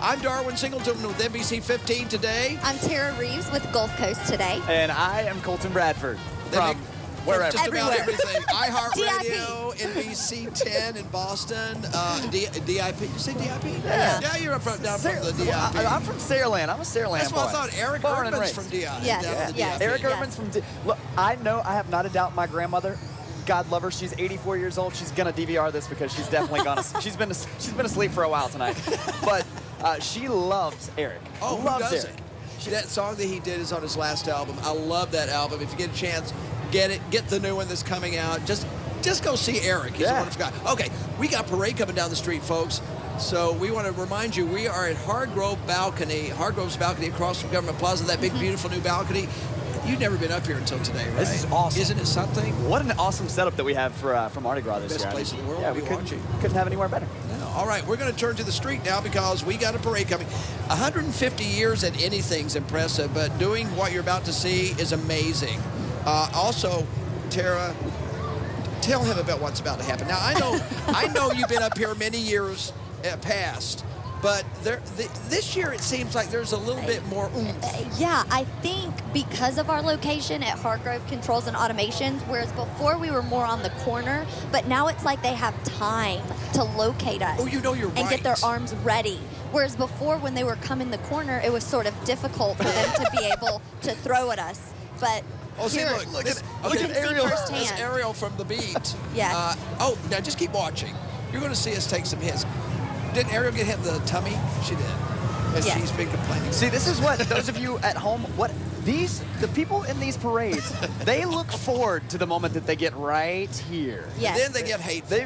I'm Darwin Singleton with NBC 15 today. I'm Tara Reeves with Gulf Coast today. And I am Colton Bradford from wherever. Just about everything. iHeartRadio, NBC 10 in Boston, DIP. You say DIP? Yeah, you're down from the DIP. I'm from Saraland. I'm a Saraland boy. That's what I thought. Eric Erdman's from DI. Yes. Eric Erdman's from DI. Look, I know I have not a doubt my grandmother, God love her, she's 84 years old. She's going to DVR this because she's definitely going to. She's been asleep for a while tonight. But she loves Eric. Oh, loves who doesn't? Eric. That song that he did is on his last album. I love that album. If you get a chance, get it. Get the new one that's coming out. Just go see Eric. He's a wonderful guy. Okay, we got parade coming down the street, folks. So we want to remind you, we are at Hargrove's balcony across from Government Plaza, that big, beautiful new balcony. You've never been up here until today, right? This is awesome. Isn't it something? What an awesome setup that we have for Mardi Gras this year. Best place in the world. Yeah, we couldn't have anywhere better. No, All right, we're going to turn to the street now because we got a parade coming. 150 years at anything's impressive, but doing what you're about to see is amazing. Also, Tara, tell him about what's about to happen. Now, I know you've been up here many years past, but this year it seems like there's a little bit more oomph. Yeah, I think because of our location at Hargrove Controls and Automations, whereas before we were more on the corner, but now it's like they have time to locate us. Oh, you know you're and right. get their arms ready. Whereas before, when they were coming the corner, it was sort of difficult for them to be able to throw at us. But oh, see, here, look at Ariel. That's Ariel from the beat. Yes. Oh, now just keep watching. You're going to see us take some hits. Didn't Ariel get hit in the tummy? She did. And Yes. she's been complaining. See, this is what those of you at home, the people in these parades, they look forward to the moment that they get right here. Yes. Then they get hateful.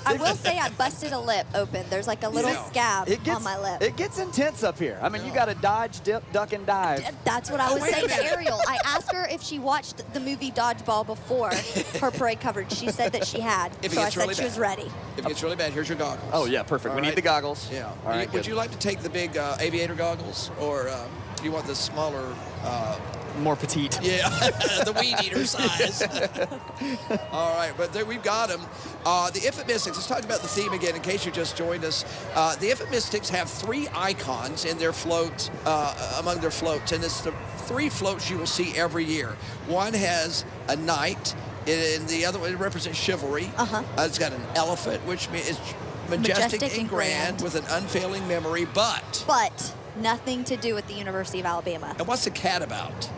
I will say I busted a lip open. There's like a little scab on my lip. It gets intense up here. I mean, you got to dodge, dip, duck, and dive. That's what I was saying to Ariel. I asked her if she watched the movie Dodgeball before her parade coverage. She said that she had. If it So I gets said really she was bad. ready. If it gets really bad, here's your goggles. Oh, yeah, perfect. All We right. need the goggles. Yeah. All right, Would good. you like to take the big aviator goggles, or do you want the smaller? More petite. Yeah, the weed eater size. All right, but there we've got them. The Infant Mystics, let's talk about the theme again in case you just joined us. The Infant Mystics have 3 icons in their float, among their floats, and it's the 3 floats you will see every year. One has a knight, and the other one represents chivalry. It's got an elephant, which is majestic and grand with an unfailing memory, but nothing to do with the University of Alabama. And what's the cat about?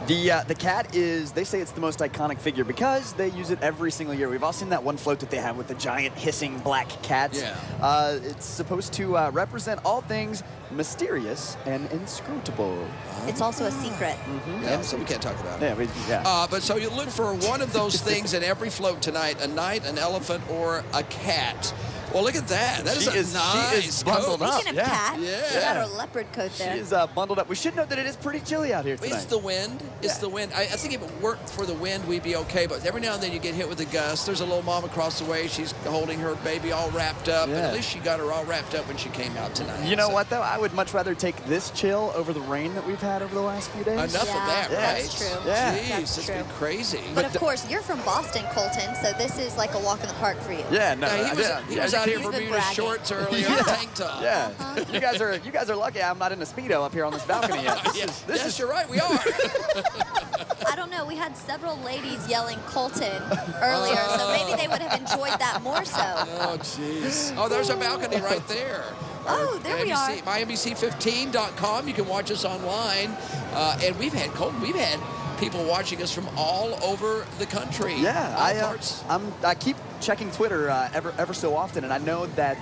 The cat is, they say it's the most iconic figure because they use it every single year. We've all seen that one float that they have with the giant hissing black cats. Yeah. It's supposed to represent all things mysterious and inscrutable. It's also a secret. Yeah, so we can't talk about it. Yeah, but so you look for one of those things in every float tonight, a knight, an elephant, or a cat. Well, look at that. That is nice. She is bundled up. Speaking of cat, Yeah. she got her leopard coat there. She is bundled up. We should note that it is pretty chilly out here tonight. It's the wind. It's the wind. I think if it weren't for the wind, we'd be okay. But every now and then you get hit with a gust. There's a little mom across the way. She's holding her baby all wrapped up. Yeah. And at least she got her all wrapped up when she came out tonight. You know what, though? I would much rather take this chill over the rain that we've had over the last few days. Enough of that, Yeah. right? That's true. Yeah. Jeez, That's it's true. been crazy. But of course, you're from Boston, Colton, so this is like a walk in the park for you. Yeah, no, he was out here He's for been Bermuda bragging. shorts earlier, a tank top. Yeah, you guys are lucky I'm not in a Speedo up here on this balcony yet. This is you're right, we are. I don't know. We had several ladies yelling Colton earlier, so maybe they would have enjoyed that more so. Oh, jeez. Oh, there's our balcony right there. Oh, there we are. MyNBC15.com. You can watch us online. And we've had, Colton, we've had people watching us from all over the country. Yeah, All parts. I keep checking Twitter ever so often, and I know that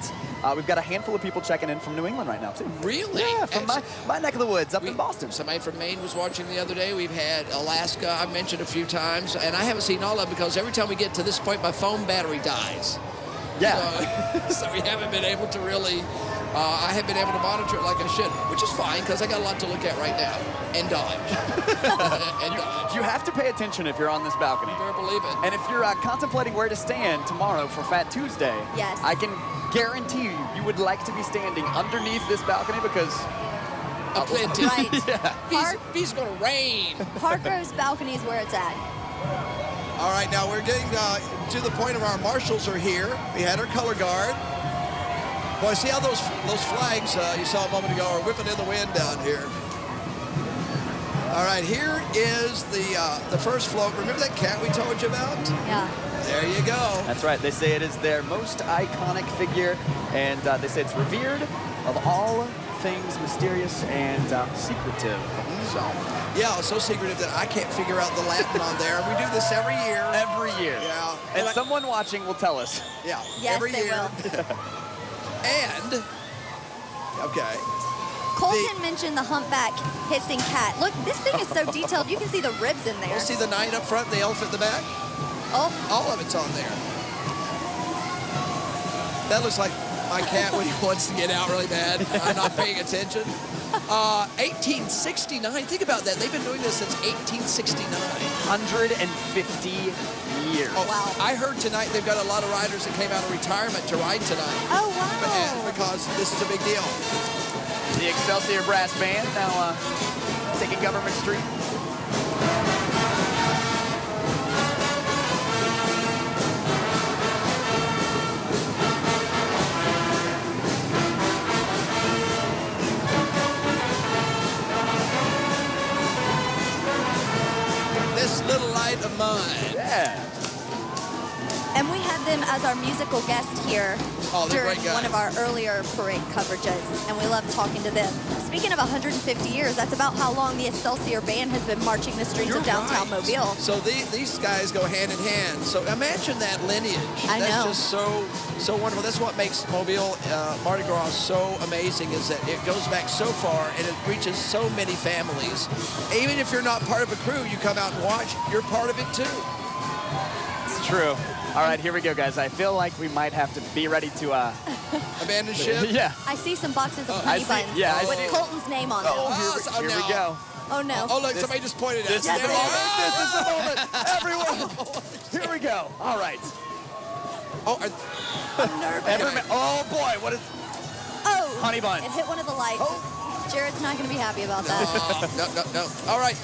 we've got a handful of people checking in from New England right now, too. Really? Yeah, from my neck of the woods up in Boston. Somebody from Maine was watching the other day. We've had Alaska, I've mentioned a few times, and I haven't seen all of them because every time we get to this point, my phone battery dies. Yeah. So we haven't been able to really, I haven't been able to monitor it like I should, which is fine because I got a lot to look at right now and dodge. And dodge. You have to pay attention if you're on this balcony. You better believe it. And if you're contemplating where to stand tomorrow for Fat Tuesday, Yes. I can guarantee you would like to be standing underneath this balcony because... plenty. Right. Yeah. He's going to rain. Hargrove's balcony is where it's at. All right, now we're getting to the point of our marshals are here. We had our color guard. Boy, see how those flags you saw a moment ago are whipping in the wind down here. All right, here is the first float. Remember that cat we told you about? Yeah. There you go. That's right. They say it is their most iconic figure, and they say it's revered of all things mysterious and secretive. So, yeah, so secretive that I can't figure out the Latin on there. We do this every year. Every year. Yeah. And someone watching will tell us. Yeah. Yes, every they year. will. And, okay. Colton mentioned the humpback hissing cat. Look, this thing is so detailed. You can see the ribs in there. We'll see the knight up front, the elephant in the back. Oh. All of it's on there. That looks like my cat when he wants to get out really bad. I'm not paying attention. 1869. Think about that. They've been doing this since 1869. 150 years. Oh, wow. I heard tonight they've got a lot of riders that came out of retirement to ride tonight. Oh, wow. This is a big deal. The Excelsior Brass Band now taking Government Street. This little light of mine. Yeah. And we had them as our musical guest here during one of our earlier parade coverages, and we love talking to them. Speaking of 150 years, that's about how long the Excelsior Band has been marching the streets of downtown Mobile. So these guys go hand in hand. So imagine that lineage. I know. That's just so wonderful. That's what makes Mobile Mardi Gras so amazing, is that it goes back so far and it reaches so many families. Even if you're not part of a crew, you come out and watch, you're part of it too. It's true. All right, here we go, guys. I feel like we might have to be ready to abandon ship. Yeah. I see some boxes of honey buns with Colton's name on them. Here we go. Oh no. Oh look, somebody just pointed at us. This is the moment. This is the moment. Everyone. Here we go. All right. Oh, I'm nervous. Oh boy, what is? Oh. Honey buns. It hit one of the lights. Oh. Jared's not going to be happy about that. No. All right.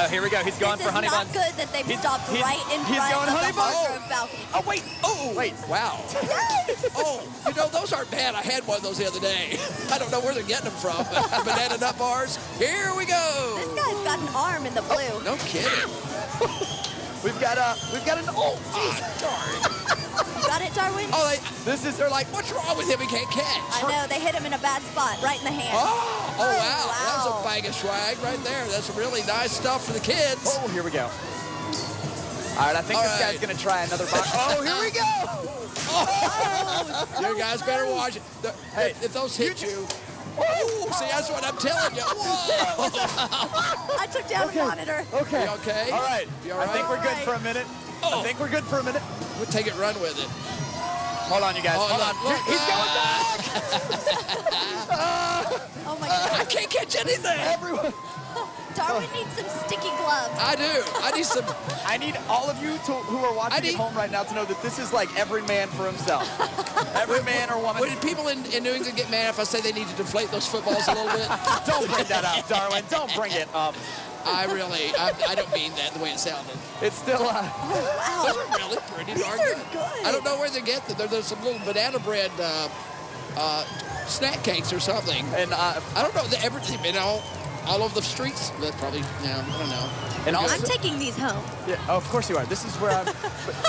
Oh, here we go. He's going for honey buns. It's not good that they've stopped right in front of the Hargrove balcony. Oh, wait. Oh, wait. Wow. Oh, you know, those aren't bad. I had one of those the other day. I don't know where they're getting them from. Banana nut bars. Here we go. This guy's got an arm in the blue. No kidding. We've got an old. You got it, Darwin? Oh, they're like, what's wrong with him? He can't catch. I know. They hit him in a bad spot, right in the hand. Oh, wow. That was a bag of swag right there. That's really nice stuff for the kids. Oh, here we go. All right, I think this guy's going to try another box. Oh, here we go. You guys better watch it. Hey, if those hit you. Oh, see, that's what I'm telling you. Whoa. I took down the monitor. Okay. You okay? All right. You all right? I think we're good for a minute. I think we're good for a minute. We'll take it, run with it. Hold on, you guys. Hold on. Look, He's going back. Oh, my God. I can't catch anything. Everyone. Darwin needs some sticky gloves. I do. I need some. I need all of you who are watching at home right now to know that this is like every man for himself. Every man or woman. Would people in New England get mad if I say they need to deflate those footballs a little bit? Don't bring that up, Darwin. Don't bring it up. I don't mean that the way it sounded. It's still, Oh, wow. Those are really pretty darn good. I don't know where they get them. There's some little banana bread snack cakes or something. And I don't know. Everything, all over the streets. But probably, I don't know. And also, I'm taking these home. Yeah, of course you are. This is where I'm.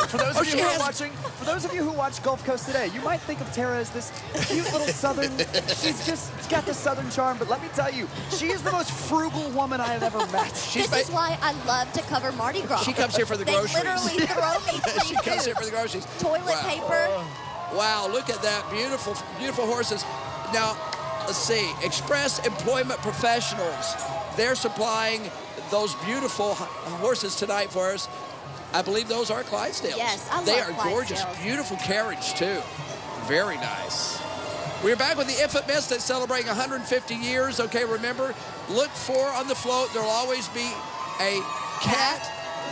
For those of you who are watching, for those of you who watch Gulf Coast Today, you might think of Tara as this cute little southern. She's got the southern charm, but let me tell you, she is the most frugal woman I have ever met. This is why I love to cover Mardi Gras. She comes here for the groceries. They literally throw me free She comes here food. for the groceries. Toilet paper. Wow, look at that. Beautiful, beautiful horses. Now, let's see. Express Employment Professionals. They're supplying those beautiful horses tonight for us. I believe those are Clydesdales. Yes, I love They are gorgeous. Clydesdales. Beautiful carriage, too. Very nice. We're back with the Infant Mist that's celebrating 150 years. Okay, remember, look for on the float, there'll always be a cat,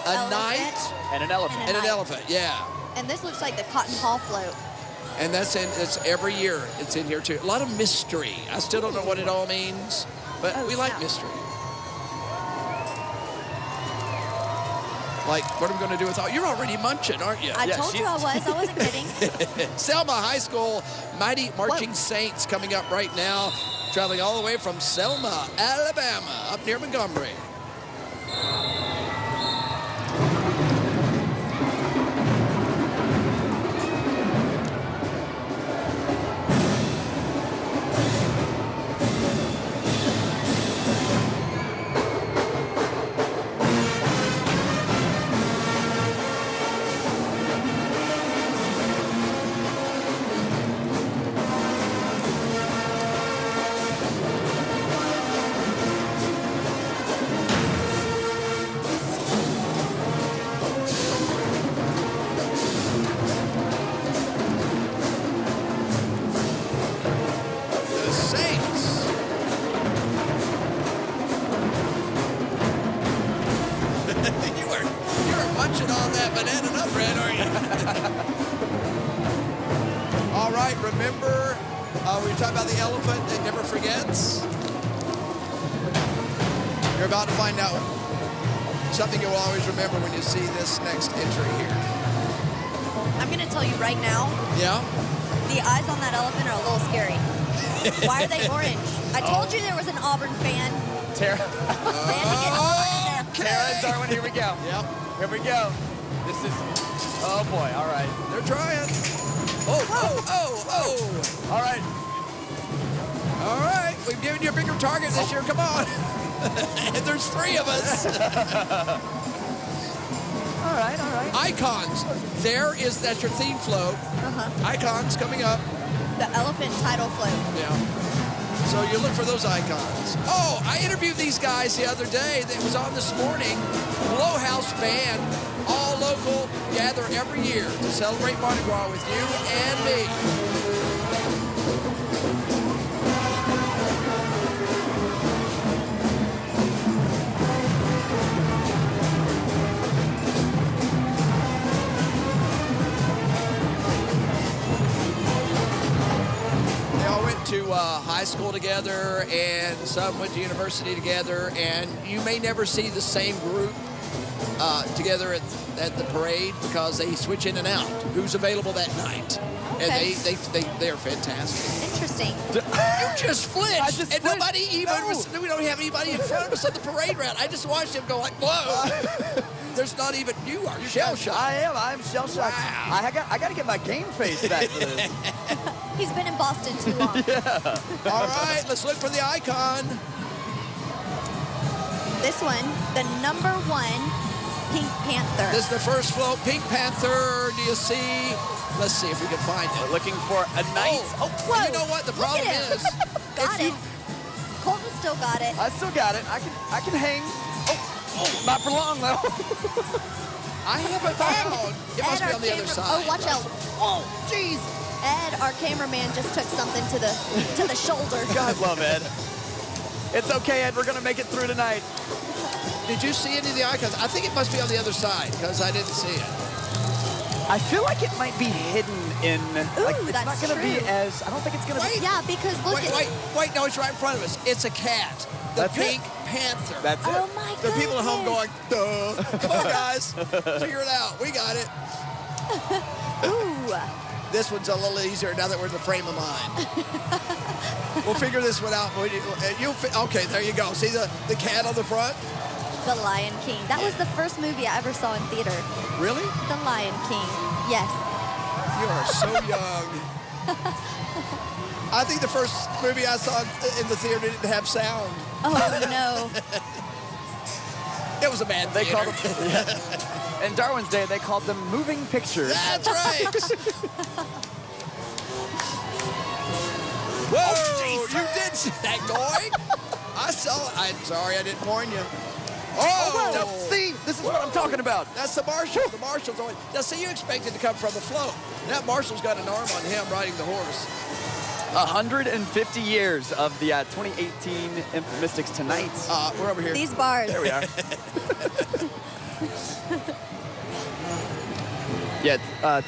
a knight, and an elephant. And an elephant, yeah. And this looks like the Cotton Hall float. And it's every year. It's in here, too. A lot of mystery. I still don't know what it all means, but we like mystery. Like, what are we going to do with all... You're already munching, aren't you? I told you I was. I wasn't kidding. Selma High School Mighty Marching Saints coming up right now, traveling all the way from Selma, Alabama, up near Montgomery. Remember Were you talking about the elephant that never forgets? You're about to find out something you'll always remember when you see this next entry here. I'm going to tell you right now, Yeah? the eyes on that elephant are a little scary. Why are they orange? I told you there was an Auburn fan. Tara. They had to get Auburn in there. Tara and Darwin, here we go. Yep. Here we go. This is, oh boy, all right. They're trying. Oh. All right. All right. We've given you a bigger target this year. Come on. And there's 3 of us. All right. Icons. That's your theme float. Icons coming up. The elephant tidal float. Yeah. So you look for those icons. Oh, I interviewed these guys the other day. It was on this morning. Blowhouse Band, all local, gather every year to celebrate Mardi Gras with you and me. To high school together, and some went to university together, and you may never see the same group together at the parade because they switch in and out. Who's available that night? Okay. And they are fantastic. Interesting. You just flinched, and flinched. nobody even No. we don't have anybody in front of us on the parade route. I just watched him go like, whoa. There's not even you are shell shocked. I'm shell shocked. Wow. I got to get my game face back for this. He's been in Boston too long. All right, let's look for the icon. This one, the number 1 Pink Panther. This is the first float. Pink Panther, do you see? Let's see if we can find it. We're looking for a nice. Whoa. You know what? The problem Look at him. is. Got it. Colton still got it. I still got it. I can hang. Oh, not for long though. I haven't found. It must be on the other side. Oh, watch out. Oh, jeez. Ed, our cameraman, just took something to the shoulder. God love Ed. It's okay, Ed. We're gonna make it through tonight. Did you see any of the icons? I think it must be on the other side because I didn't see it. I feel like it might be hidden in. Like, it's that's not gonna be true. as. I don't think it's gonna be. Yeah, because look at Wait, no, it's right in front of us. It's a cat. The That's Pink it. Panther. That's it. Oh my The people at home going, goodness. duh. Come on, guys. Figure it out. We got it. Ooh. This one's a little easier now that we're in the frame of mind. We'll figure this one out. Okay, there you go. See the cat on the front? The Lion King. That was the first movie I ever saw in theater. Really? The Lion King. Yes. You are so young. I think the first movie I saw in the theater didn't have sound. Oh, no. It was a bad They theater. called them. In Darwin's day, they called them moving pictures. That's right. Whoa, you did see that going? I saw it. I'm sorry I didn't warn you. Oh, See, this is what I'm talking about. that's the marshal. The marshal's only. Now, see, you expected to come from the float. That marshal's got an arm on him riding the horse. 150 years of the 2018 Infant Mystics tonight. We're over here. These bars. There we are. Yeah,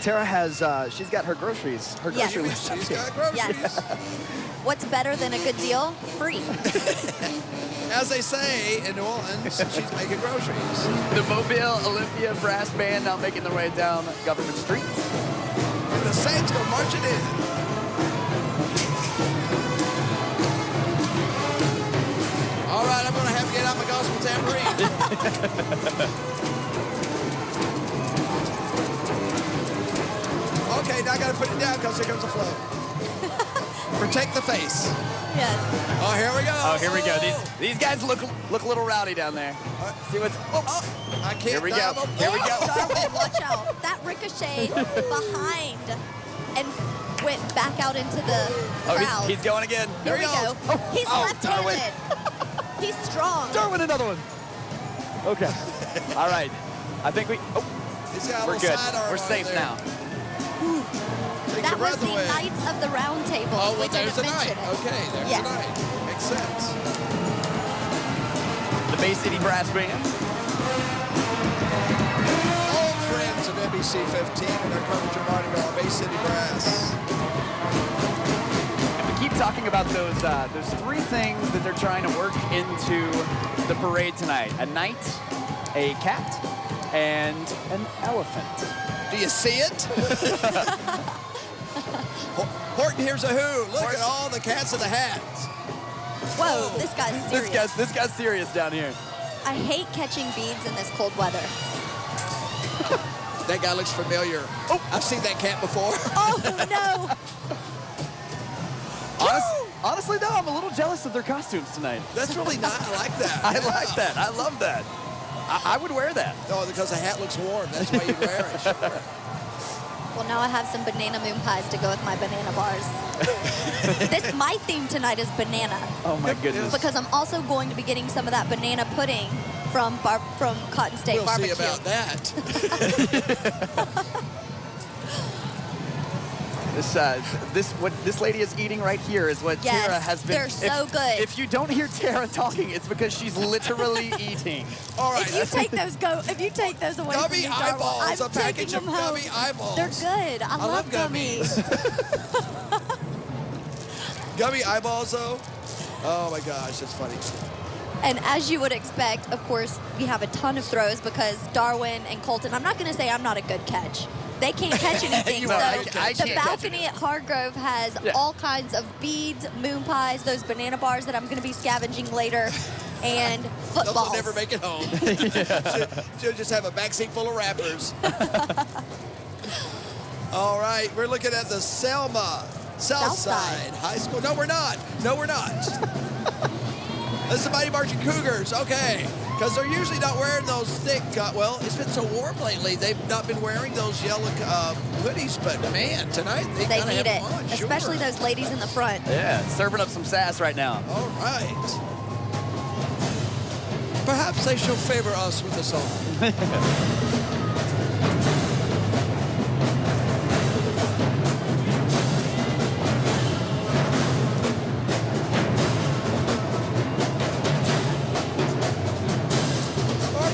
Tara has, she's got her groceries. Her Yes. grocery list. She's got groceries. Yes. What's better than a good deal? Free. As they say in New Orleans, she's making groceries. The Mobile Olympia Brass Band now making their way down Government Street. And the Saints go marching in. All right, I'm going to have to get out my gospel tambourine. Okay, now I got to put it down because here comes the flow. Protect the face. Yes. Oh, here we go. Oh, here we go. These guys look a little rowdy down there. See what's? Oh, I can't. Here we go. dive up. Here we go. Darwin, watch out. That ricocheted behind and went back out into the crowd. Oh, he's going again. Here we go. He's Darwin. left-handed. He's strong. Darwin, another one. Okay. All right. I think we. Oh, He's got a we're little good. sidearm We're on safe there. now. Take That your was breath the away. Knights of the Round Table. Oh, well, we there's didn't the night. mention it. Okay, there's Yes. the night. Makes sense. The Bay City Brass Band. Old friends of NBC 15 and their coverage of Mardi Gras, Bay City Brass. talking about those three things that they're trying to work into the parade tonight: a knight, a cat, and an elephant. Do you see it? Horton, here's a who. Look at all the cats in the hats. Whoa, this guy's serious. This guy's serious down here. I hate catching beads in this cold weather. That guy looks familiar. Oh, I've seen that cat before. Oh, no. Honestly, though, I'm a little jealous of their costumes tonight. That's really nice. I like that. I like that. I love that. I would wear that. Oh, because the hat looks warm. That's why you wear it. Sure. Well, now I have some banana moon pies to go with my banana bars. My theme tonight is banana. Oh, my goodness. Because I'm also going to be getting some of that banana pudding from Cotton State Barbecue. We'll see about that. What this lady is eating right here is what Tara has been. They're so good. If you don't hear Tara talking, it's because she's literally eating. All right. If you take those away from me, gummy eyeballs, I'm a package of taking them home. gummy eyeballs. They're good. I love gummies. Gummy eyeballs, though. Oh my gosh, that's funny. And as you would expect, of course, we have a ton of throws because Darwin and Colton. I'm not going to say I'm not a good catch. They can't catch anything. The balcony at Hargrove has all kinds of beads, moon pies, those banana bars that I'm going to be scavenging later, and footballs. Those will never make it home. She'll just have a backseat full of wrappers. All right, we're looking at the Selma Southside High School. No, we're not. No, we're not. That's the Mighty Marching Cougars. Okay. Because they're usually not wearing those thick, well, it's been so warm lately, they've not been wearing those yellow hoodies, but man, tonight they gotta need have it, them on, especially those ladies in the front. Yeah, serving up some sass right now. All right. Perhaps they shall favor us with a song.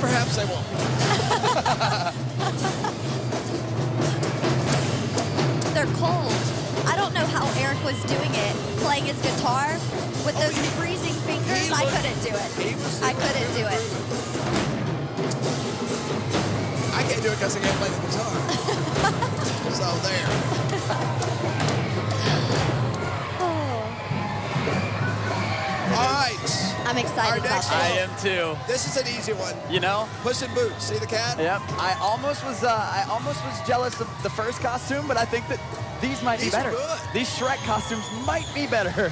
Perhaps they won't. They're cold. I don't know how Eric was doing it, playing his guitar with those freezing fingers. I couldn't do it. I couldn't do it. I can't do it because I can't play the guitar. So there. All right. I'm excited about this. I am too. This is an easy one. You know? Puss in Boots. See the cat? Yep. I almost was jealous of the first costume, but I think that these might be better. Are good. These Shrek costumes might be better.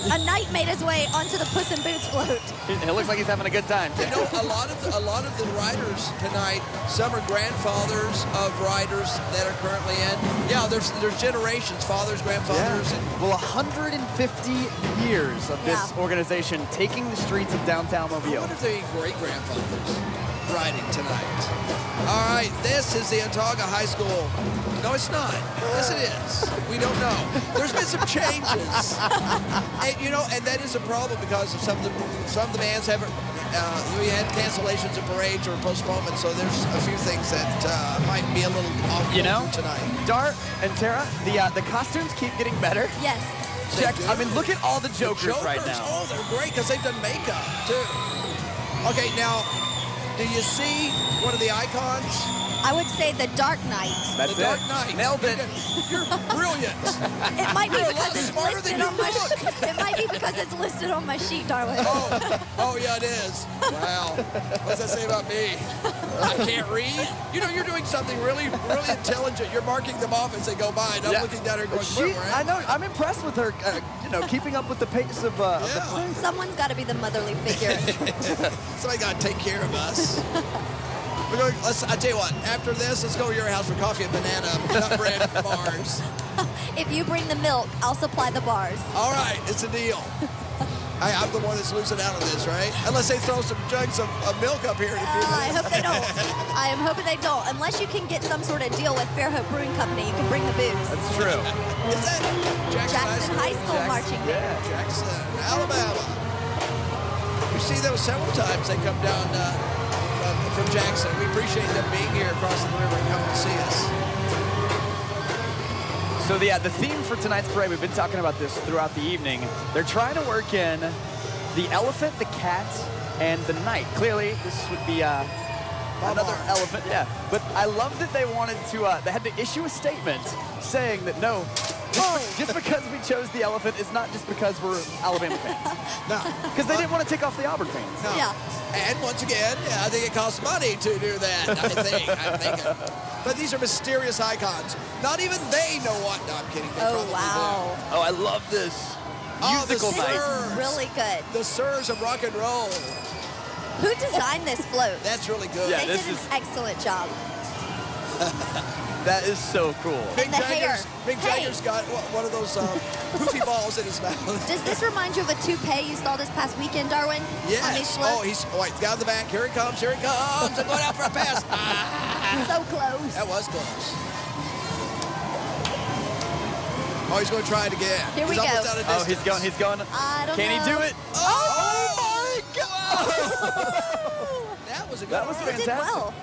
A knight made his way onto the Puss in Boots float. It looks like he's having a good time. You know, a lot of the riders tonight, some are grandfathers of riders that are currently in. Yeah, there's generations, fathers, grandfathers. Yeah. Well, 150 years of this organization taking the streets of downtown Mobile. I wonder if they're great-grandfathers riding tonight. All right, this is the Otaga High School. No, it's not. Yes, it is. We don't know. There's been some changes, and and that is a problem because of some of the bands haven't. We had cancellations of parades or postponements, so there's a few things that might be a little off tonight. Dart and Tara, the costumes keep getting better. Yes. Check. I mean, look at all the Jokers right now. Oh, they're great because they've done makeup too. Okay, now. Do you see one of the icons? I would say the Dark Knight. That's the Dark Knight. Nailed it. You're brilliant. It might be because it's listed on my sheet. It might be because it's listed on my sheet, Darwin. Oh yeah, it is. Wow. What does that say about me? I can't read. You're doing something really, really intelligent. You're marking them off as they go by, and I'm looking down her going, right? I know. I'm impressed with her. Keeping up with the pace of the play. Someone's got to be the motherly figure. Somebody got to take care of us. I tell you what, after this, let's go to your house for coffee and banana, nut bread, and bars. If you bring the milk, I'll supply the bars. All right, it's a deal. I'm the one that's losing out on this, right? Unless they throw some jugs of milk up here in a few minutes. I hope they don't. I am hoping they don't. Unless you can get some sort of deal with Fairhope Brewing Company, you can bring the booze. That's true. Is that Jackson High School marching band? Yeah, Jackson, Alabama. We see them several times. They come down from Jackson. We appreciate them being here across the river and coming to see us. So the theme for tonight's parade, we've been talking about this throughout the evening. They're trying to work in the elephant, the cat, and the knight. Clearly, this would be another elephant, yeah. But I love that they wanted to, they had to issue a statement saying that no, just because we chose the elephant is not just because we're Alabama fans. No. Because they didn't want to take off the Auburn fans. No. Yeah. And once again, I think it costs money to do that. I'm thinking. But these are mysterious icons. Not even they know what. No, I'm kidding. They Oh, probably wow. do. Oh, I love this. Musical the night. Sirs. Really good. The Sirs of rock and roll. Who designed this float? That's really good. Yeah, They this did an is- excellent job. That is so cool. Mick And the hair. Jagger's got one of those poofy balls in his mouth. Does this remind you of a toupee you saw this past weekend, Darwin? Yes. On these floats? Oh, he's down the back. Here he comes. Here he comes. I'm going out for a pass. So close. That was close. Oh, he's going to try it again. Here we he's go. Almost out of Oh, distance. he's going. I don't Can know. he do it? Oh, my God. That was a good That was one. They did fantastic. well.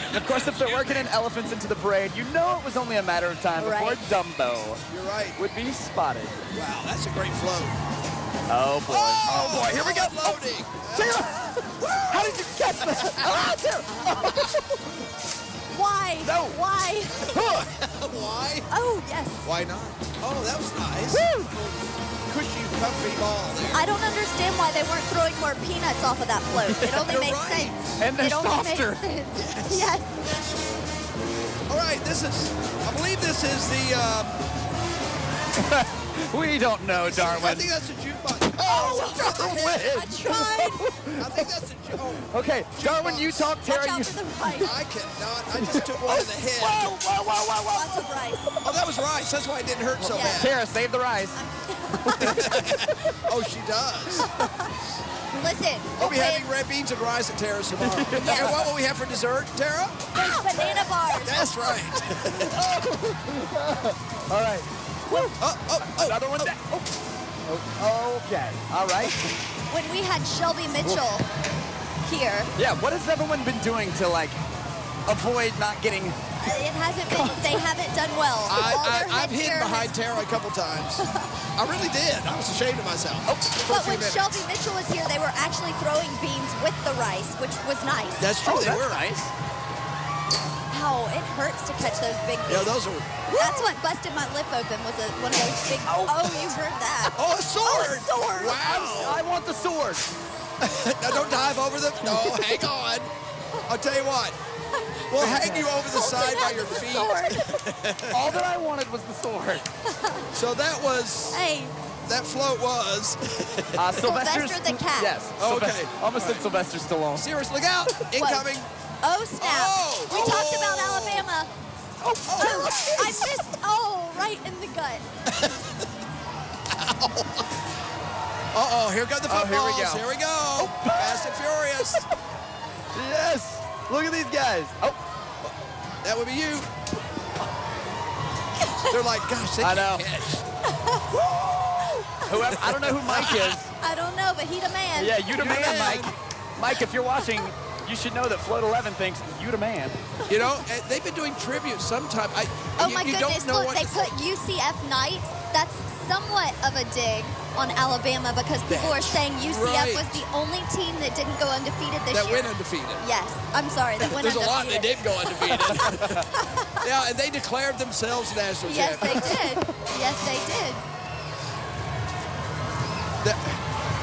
And of course, if they're working in elephants into the parade, you know it was only a matter of time before Right. Dumbo You're right. would be spotted. Wow, that's a great float. Oh, boy. Oh, boy. Here we go. Loading. Tara! How did you catch that? Ah, Tara! Why? No. Why? Why? Oh, yes. Why not? Oh, that was nice. Woo! Cushy, puffy ball there. I don't understand why they weren't throwing more peanuts off of that float. It only You're makes right. sense. And they're it only softer. makes sense. Yes. All right, I believe this is the, We don't know, I Darwin. think that's a jukebox. Oh, Darwin! I tried. I think that's a jukebox. Okay, Darwin, you talk. Tara, Watch out you... for the rice. I cannot. I just took one in the head. Whoa. Lots of rice. Oh, that was rice. That's why it didn't hurt so Yeah. bad. Tara, save the rice. Oh, she does. Listen. We'll be when- having red beans and rice at Tara's tomorrow. Yes. And what will we have for dessert, Tara? Banana bars. That's right. All right. Another one down. Okay. All right. When we had Shelby Mitchell here, Yeah, what has everyone been doing to, like, avoid not getting... it hasn't been, they haven't done well. All their I've hidden headgear behind Tara a couple times. I really did. I was ashamed of myself. For a But few when minutes. Shelby Mitchell was here, they were actually throwing beans with the rice, which was nice. That's true. They that's were. nice. Ow, it hurts to catch those big beans. Yeah, those are. That's what busted my lip open, was one of those big, oh, you heard that. Oh, a sword! Oh, a sword. Wow! I want the sword. Now don't dive over them. No, hang on. I'll tell you what. We'll hang you over the Colton side by had your the feet. sword. All that I wanted was the sword. So that was. Hey, That float was. Sylvester the cat. Yes. Oh, okay. Sylvester, almost said Sylvester Stallone. Serious, look out! Incoming. Oh, snap. Oh, We talked about Alabama. Oh, I missed, right in the gut. Uh-oh, here come the Oh, footballs. here we go. Here we go. Fast and Furious. Yes. Look at these guys. Oh, That would be you. They're like, gosh, they I can't know. catch. whoever. I don't know who Mike is. I don't know, but he the man. Yeah, you the You the man, man. Mike. Mike, if you're watching, you should know that Float 11 thinks you the man. You know, and they've been doing tribute sometime. Oh you, my you goodness, don't know look, what they to put UCF Knights. That's somewhat of a dig on Alabama because people are saying UCF right. was the only team that didn't go undefeated this that year. went undefeated. Yes, I'm sorry, that went There's a lot that undefeated. did go undefeated. Yeah, and they declared themselves national Yes, they champions. did. Yes, they did.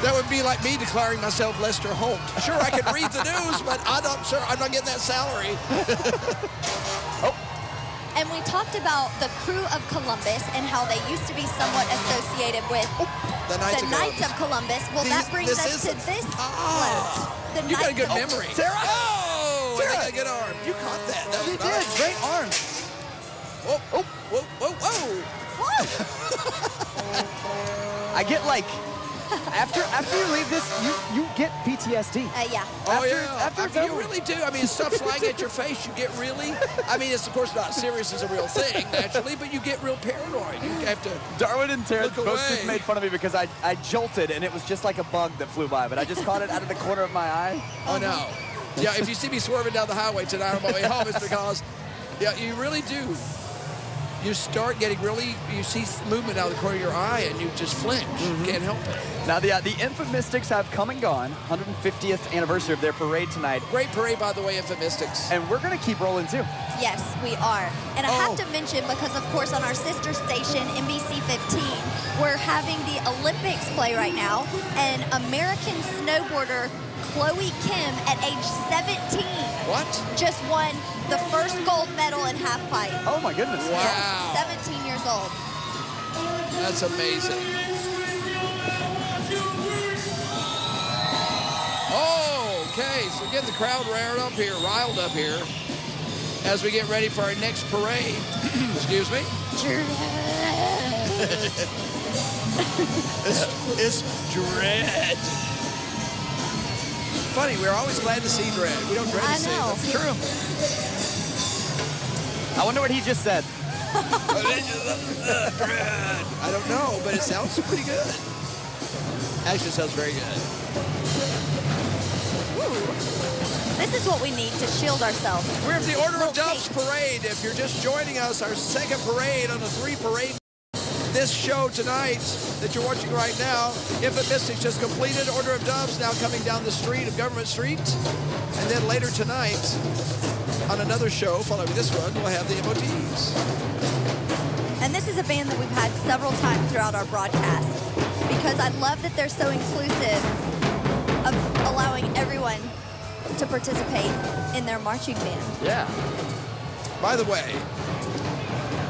That would be like me declaring myself Lester Holt. Sure, I can read the news, but I'm not getting that salary. And we talked about the crew of Columbus and how they used to be somewhat associated with The Knights of Columbus. Well, that brings us to this float. The You got a Knights good of- memory. Sarah! Oh, Sarah! I got a good arm. You caught that. That was You did. nice. Great arm. Whoa, whoa, whoa, whoa, I get like, after you leave this, you get PTSD. yeah. Oh, After- yeah. after I it's mean, you over. really do. I mean, stuff flying at your face, you get really, I mean, it's of course not serious as a real thing, naturally, but you get real paranoid. You have to. Darwin and Tara Look both just away. made fun of me because I jolted and it was just like a bug that flew by, but I just caught it out of the corner of my eye. Oh, no. Yeah, if you see me swerving down the highway tonight on my way home, it's because, yeah, you really do. you start getting you see movement out of the corner of your eye, and you just flinch. Can't help it. Now, the Infant Mystics have come and gone. 150th anniversary of their parade tonight. Great parade, by the way, Infant Mystics. And we're going to keep rolling, too. Yes, we are. And I have to mention, because, of course, on our sister station, NBC 15, we're having the Olympics play right now. And American snowboarder Chloe Kim, at age 17, just won the first gold medal in half pipe. Oh, my goodness. Wow. 17 years old. That's amazing. Oh, okay. So getting the crowd riled up here as we get ready for our next parade. Excuse me. It's Dread. Funny, we're always glad to see Dread. We don't dread to see him. That's true. I wonder what he just said. Dread. I don't know, but it sounds pretty good. Actually, it sounds very good. This is what we need to shield ourselves. We're at the Order of Doves Parade. If you're just joining us, our second parade on the 3-parade. This show tonight that you're watching right now, Infant Mystics just completed. Order of Doves now coming down the street of Government Street. And then later tonight, on another show following this one, we'll have the MOTs. And this is a band that we've had several times throughout our broadcast, because I love that they're so inclusive of allowing everyone to participate in their marching band. Yeah. By the way,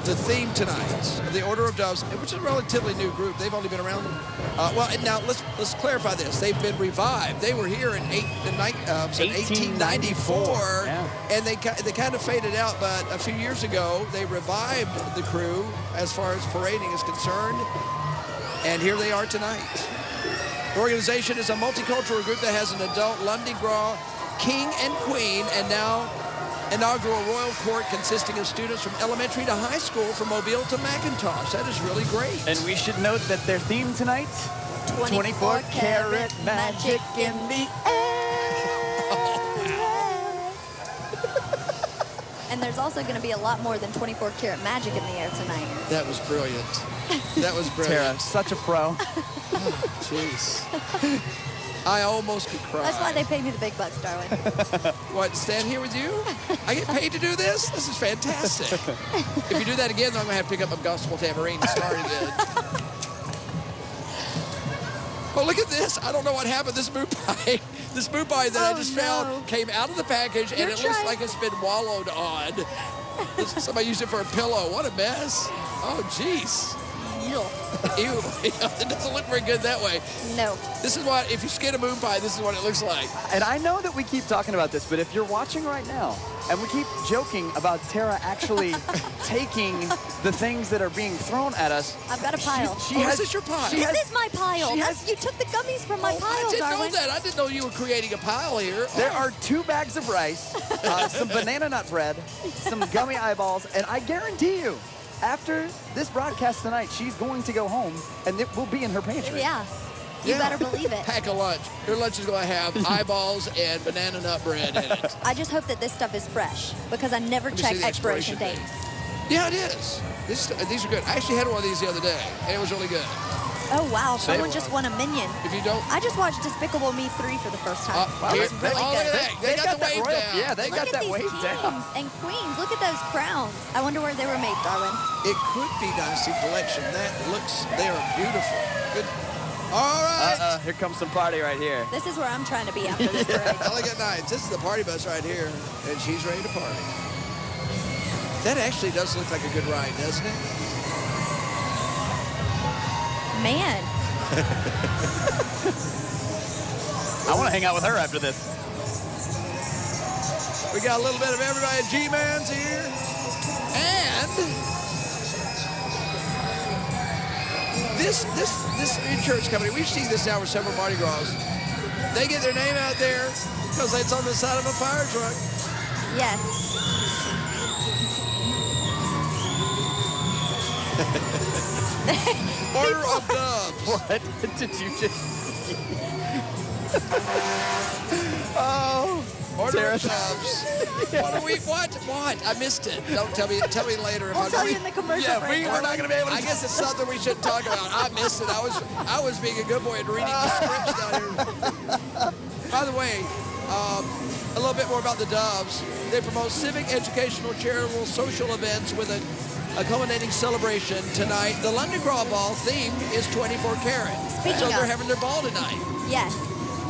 the theme tonight of the Order of Doves, which is a relatively new group. They've only been around. Well, and now let's clarify this. They've been revived. They were here in 1894, and they kind of faded out. But a few years ago, they revived the crew as far as parading is concerned, and here they are tonight. The organization is a multicultural group that has an adult Mardi Gras king and queen, and now inaugural royal court consisting of students from elementary to high school from Mobile to McIntosh. That is really great. And we should note that their theme tonight, 24 karat magic in the And there's also going to be a lot more than 24 karat magic in the air tonight. That was brilliant. That was brilliant. Tara, such a pro. Jeez. I almost could cry. That's why they pay me the big bucks, darling. What, stand here with you? I get paid to do this? This is fantastic. If you do that again, then I'm going to have to pick up a gospel tambourine and start again. Oh, look at this. I don't know what happened. This boot pie that I just found came out of the package, and it looks like it's been wallowed on. Somebody used it for a pillow. What a mess. Oh, jeez. Ew. It doesn't look very good that way. No. This is what, if you skin a moon pie, this is what it looks like. And I know that we keep talking about this, but if you're watching right now, and we keep joking about Tara actually taking the things that are being thrown at us. I've got a pile. Is this your pile? This is my pile. You took the gummies from my pile, I didn't darling. know that. I didn't know you were creating a pile here. There are 2 bags of rice, some banana nut bread, some gummy eyeballs, and I guarantee you, after this broadcast tonight, she's going to go home, and it will be in her pantry. Yeah. You better believe it. Pack a lunch. Your lunch is going to have eyeballs and banana nut bread in it. I just hope that this stuff is fresh, because I never check expiration dates. Yeah, it is. These are good. I actually had one of these the other day, and it was really good. Oh, wow. Someone just won a Minion. If you don't... I just watched Despicable Me 3 for the first time. Wow, It was really good. They got the wave down. Yeah, they got that wave down. And queens. Look at those crowns. I wonder where they were made, Darwin. It could be Dynasty Collection. They are beautiful. Good. All right. Here comes some party right here. This is where I'm trying to be after this parade. Elegant Nights. This is the party bus right here, and she's ready to party. That actually does look like a good ride, doesn't it? Man. I want to hang out with her after this. We got a little bit of everybody at G-Man's here. And this insurance company, we've seen this now with several Mardi Gras. They get their name out there because it's on the side of a fire truck. Yes. Order of Doves. What did you just see? Oh, Order of Doves. What? I missed it. Don't tell me. Tell me later. We'll tell you in the commercial. Yeah, break, we're not going to be able to. I guess it's something we shouldn't talk about. I missed it. I was being a good boy and reading the scripts down here. By the way, a little bit more about the Doves. They promote civic, educational, charitable, social events with a culminating celebration tonight. The Mardi Gras ball theme is 24 karat. So they're having their ball tonight. Yes.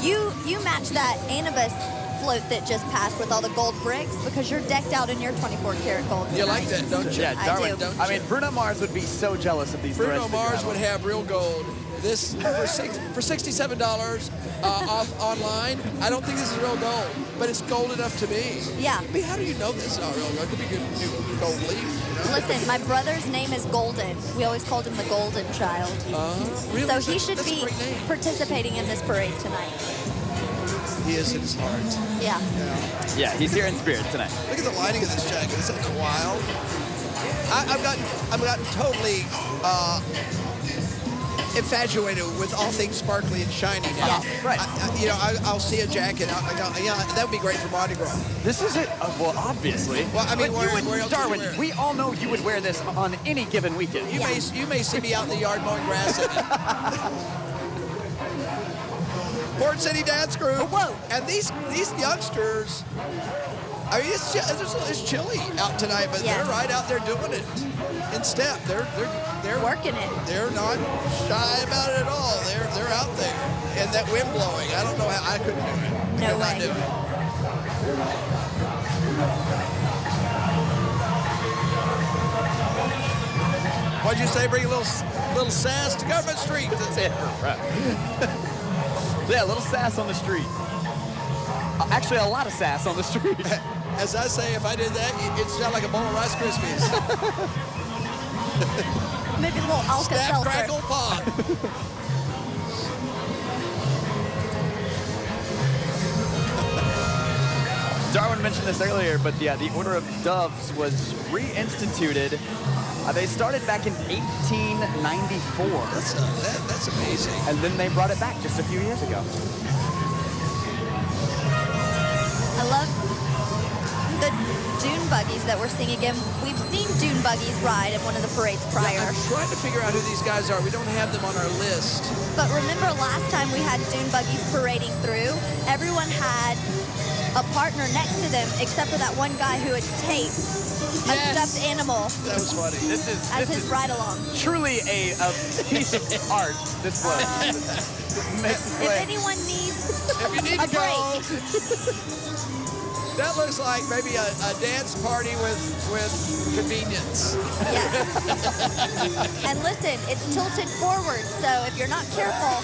You match that Anubis float that just passed with all the gold bricks because you're decked out in your 24 karat gold tonight. You like that, don't you? Yeah, Darwin, I do. I mean, Bruno Mars would be so jealous of these Bruno threads that you Mars have would on. have real gold. This for $67 off online. I don't think this is real gold, but it's gold enough to me. Yeah. I mean, how do you know this is not real gold? It could be good gold leaf. You know? Listen, my brother's name is Golden. We always called him the Golden Child. Really? So he should That's a be great name. participating in this parade tonight. He is in his heart. Yeah. Yeah, he's here in spirit tonight. Look at the lining of this jacket. Isn't that wild? I've gotten totally infatuated with all things sparkly and shiny now. Yes. Right. I'll see a jacket. That would be great for Mardi Gras. This is it. Well, obviously. Well, I mean, But where you would, else would Darwin, you wear it? we all know you would wear this on any given weekend. You may see me out in the yard mowing grass in it. Port City Dance Crew. Oh, whoa. And these youngsters, I mean, it's chilly out tonight, but Yes. they're right out there doing it in step. They're Working it. They're not shy about it at all. They're out there, and that wind blowing. I don't know how I couldn't do it. No Could not way. do it. What'd you say? Bring a little sass to Government Street. That's it. Right. Yeah, a little sass on the street. Actually, a lot of sass on the street. As I say, if I did that, it'd sound like a bowl of Rice Krispies. Maybe a little Snap, Alka-Seltzer. crackle, pop. Darwin mentioned this earlier, but the Order of Doves was reinstituted. They started back in 1894. That's amazing. And then they brought it back just a few years ago. I love the dune buggies that we're seeing again. We've seen dune buggies ride at one of the parades prior. I'm trying to figure out who these guys are. We don't have them on our list. But remember last time we had dune buggies parading through, everyone had a partner next to them except for that one guy who had taped a stuffed animal That was funny. as his ride-along. Truly a piece of art, this was. If anyone needs If you need a to go, break, that looks like maybe a dance party with convenience. yes. And listen, it's tilted forward, so if you're not careful,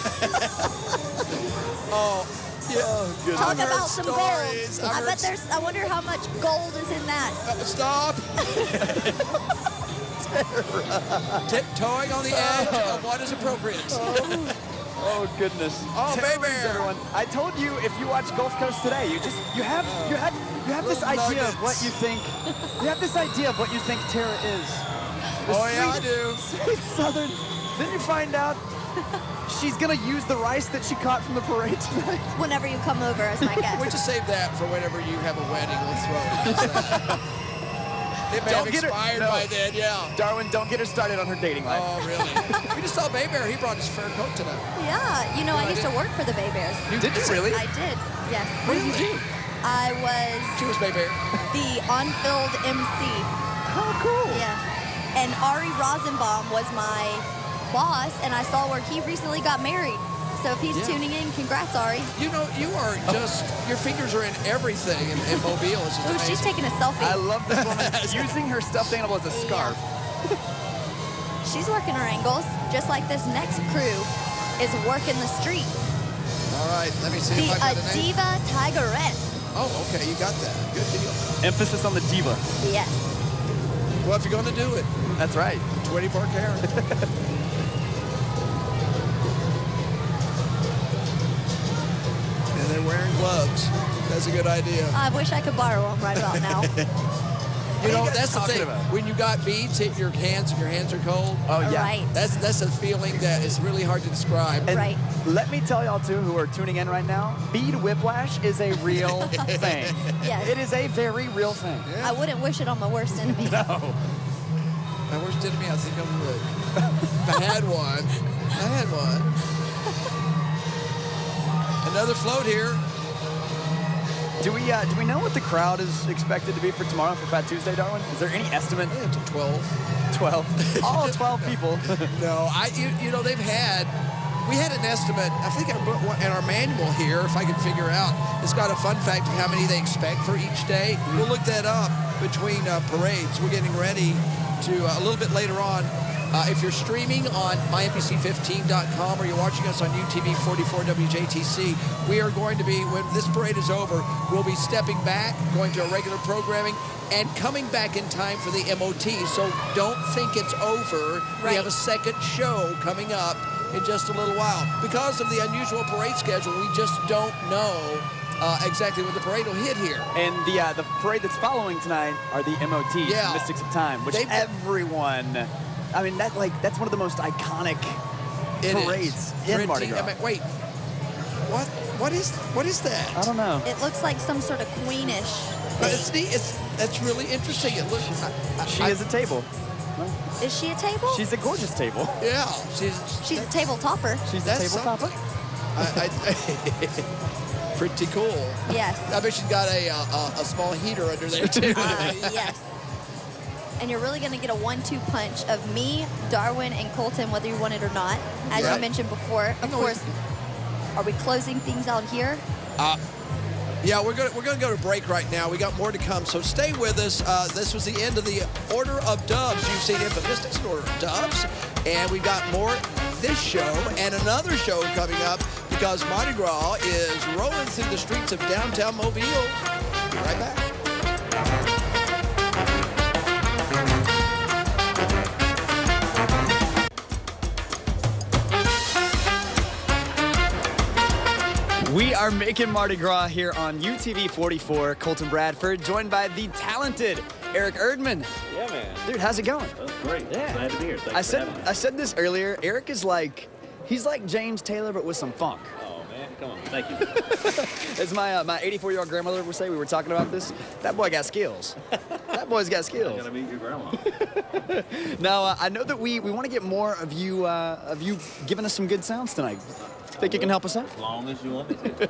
Yeah. talk I've heard about some stories. gold. I've heard I wonder how much gold is in that. Stop. Tiptoeing on the edge of what is appropriate. Oh goodness! Oh, Terrorists, baby! everyone. I told you if you watch Gulf Coast Today, you have this Little idea of nuggets. what you think. You have this idea of what you think terror is. The Oh, yeah, I sweet- do. Sweet Southern. Then you find out she's gonna use the rice that she caught from the parade tonight. Whenever you come over as my We guest. just save that for whenever you have a wedding. We'll throw it. It may have expired by then, yeah. Darwin, don't get her started on her dating life. Oh, really? We just saw Bay Bear. He brought his fur coat tonight. Yeah, you know, I used to work for the Bay Bears. Did you really? I did, yes. What did you do? I was She was Bay Bear. the on-field MC. Oh, cool. Yes. And Ari Rosenbaum was my boss, and I saw where he recently got married. So if he's tuning in, congrats, Ari. You know, you are just, your fingers are in everything in Mobile. It's just Ooh, amazing. she's taking a selfie. I love this woman using her stuffed animal as a scarf. She's working her angles, just like this next crew is working the street. All right, let me see The if I got a name. Adiva Tigerette. Oh, okay, you got that. Good deal. Emphasis on the diva. Yes. Well, if you're going to do it, That's right. 24 karat. And they're wearing gloves. That's a good idea. I wish I could borrow them right about now. You know, guys that's the talking thing. about? When you got beads hit your hands and your hands are cold. Oh, yeah. Right. That's a feeling that is really hard to describe. And Right. let me tell y'all, too, who are tuning in right now, bead whiplash is a real thing. Yes. It is a very real thing. I wouldn't wish it on my worst enemy. No. My worst enemy, I think I'm good. If I had one. Another float here. Do we know what the crowd is expected to be for tomorrow for Fat Tuesday, Darwin? Is there any estimate? Yeah, to 12. 12. All 12 people. No, you know, we had an estimate. I think I put one in our manual here, if I can figure out. It's got a fun fact of how many they expect for each day. We'll look that up between parades. We're getting ready to, a little bit later on, if you're streaming on mynbc15.com or you're watching us on UTV 44 WJTC, we are going to be, when this parade is over, we'll be stepping back, going to our regular programming, and coming back in time for the MOT. So don't think it's over. Right. We have a second show coming up in just a little while. Because of the unusual parade schedule, we just don't know exactly when the parade will hit here. And the parade that's following tonight are the MOTs, Yeah. Mystics of Time, which everyone, I mean, that's one of the most iconic parades in Mardi Gras. Wait, what is that? I don't know. It looks like some sort of queenish. But it's neat. That's really interesting. It looks. She is a table. Is she a table? She's a gorgeous table. Yeah, she's a table topper. She's a table topper. Pretty cool. Yes. I bet she's got a small heater under there too. Yes. And you're really going to get a 1-2 punch of me, Darwin, and Colton, whether you want it or not. As Right. you mentioned before, of course. Are we closing things out here? Yeah, we're gonna go to break right now. We got more to come, so stay with us. This was the end of the Order of Doves. You've seen Infant Mystics and Order of Doves, and we've got more this show and another show coming up because Mardi Gras is rolling through the streets of downtown Mobile. Be right back. We are making Mardi Gras here on UTV 44. Colton Bradford, joined by the talented Eric Erdman. Yeah, man. Dude, how's it going? That's great. Yeah. Glad to be here. Thanks for having me. I said this earlier. Eric is he's like James Taylor, but with some funk. Oh, man. Come on. Thank you. As my 84-year-old grandmother would say, we were talking about this. That boy got skills. That boy's got skills. I gotta meet your grandma. Now, I know that we want to get more of you giving us some good sounds tonight. Think you can help us out? As long as you want me to.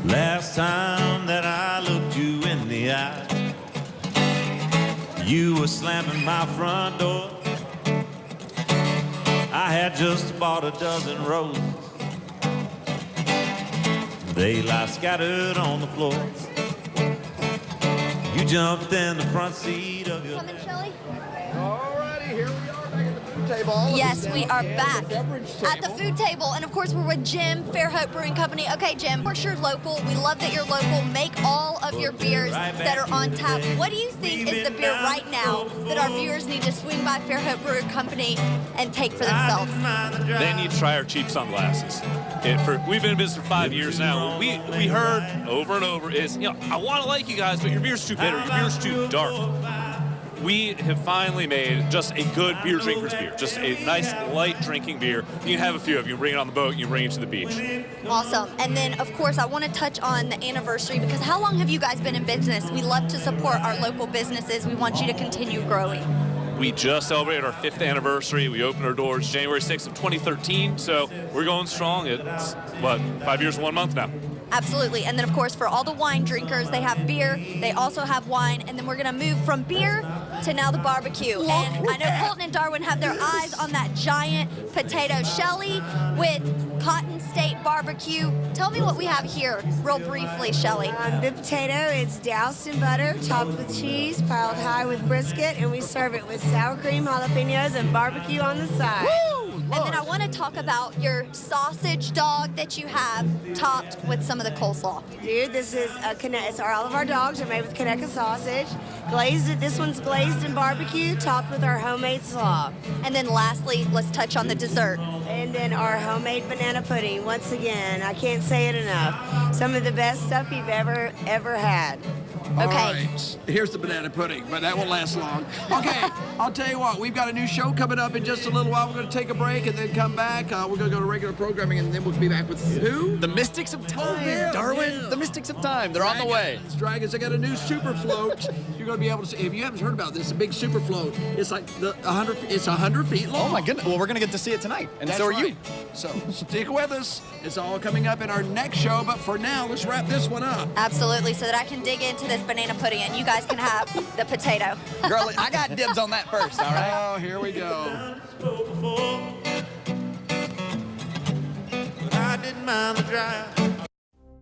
Last time that I looked you in the eye, you were slamming my front door. I had just bought a dozen roses. They lie scattered on the floor. You jumped in the front seat of your... Coming, Shelly? Alrighty, here we are back at the food table. Yes, we are back at the food table. And of course, we're with Jim, Fairhope Brewing Company. Okay, Jim, of course you're local. We love that you're local. Make all of your beers that are on tap. What do you think is the beer right now that our viewers need to swing by Fairhope Brewing Company and take for themselves? They need to try our cheap sunglasses. We've been in business for 5 years now. We heard over and over is, I want to like you guys, but your beer's too bitter, your beer's too dark. We have finally made just a good beer drinker's beer, just a nice, light drinking beer. You can have a few of you. You bring it on the boat, you bring it to the beach. Awesome. And then, of course, I want to touch on the anniversary because how long have you guys been in business? We love to support our local businesses. We want you to continue growing. We just celebrated our 5th anniversary. We opened our doors January 6th of 2013, so we're going strong. It's, 5 years and 1 month now. Absolutely. And then, of course, for all the wine drinkers, they have beer. They also have wine. And then we're going to move from beer to now the barbecue. And I know Colton and Darwin have their eyes on that giant potato. Shelly with Cotton State Barbecue. Tell me what we have here real briefly, Shelly. The potato is doused in butter, topped with cheese, piled high with brisket, and we serve it with sour cream, jalapenos, and barbecue on the side. Woo! And then I want to talk about your sausage dog that you have topped with some of the coleslaw. Dude, this is all of our dogs are made with Conecuh sausage. Glazed. This one's glazed in barbecue, topped with our homemade slaw. And then lastly, let's touch on the dessert. And then our homemade banana pudding. Once again, I can't say it enough. Some of the best stuff you've ever had. All right. Here's the banana pudding, but that won't last long. Okay, I'll tell you what. We've got a new show coming up in just a little while. We're going to take a break and then come back. We're going to go to regular programming, and then we'll be back with who? The Mystics of Time, Darwin. The Mystics of Time. They're on the way. Dragons. They got a new super float. You're going to be able to see. If you haven't heard about this, a big super float. It's like 100. It's 100 feet long. Oh my goodness. Well, we're going to get to see it tonight, and so are you. So stick with us. It's all coming up in our next show. But for now, let's wrap this one up. Absolutely, so that I can dig into this banana pudding and you guys can have the potato. Girl, I got dibs on that first, all right? Oh, here we go. But I didn't mind the drive.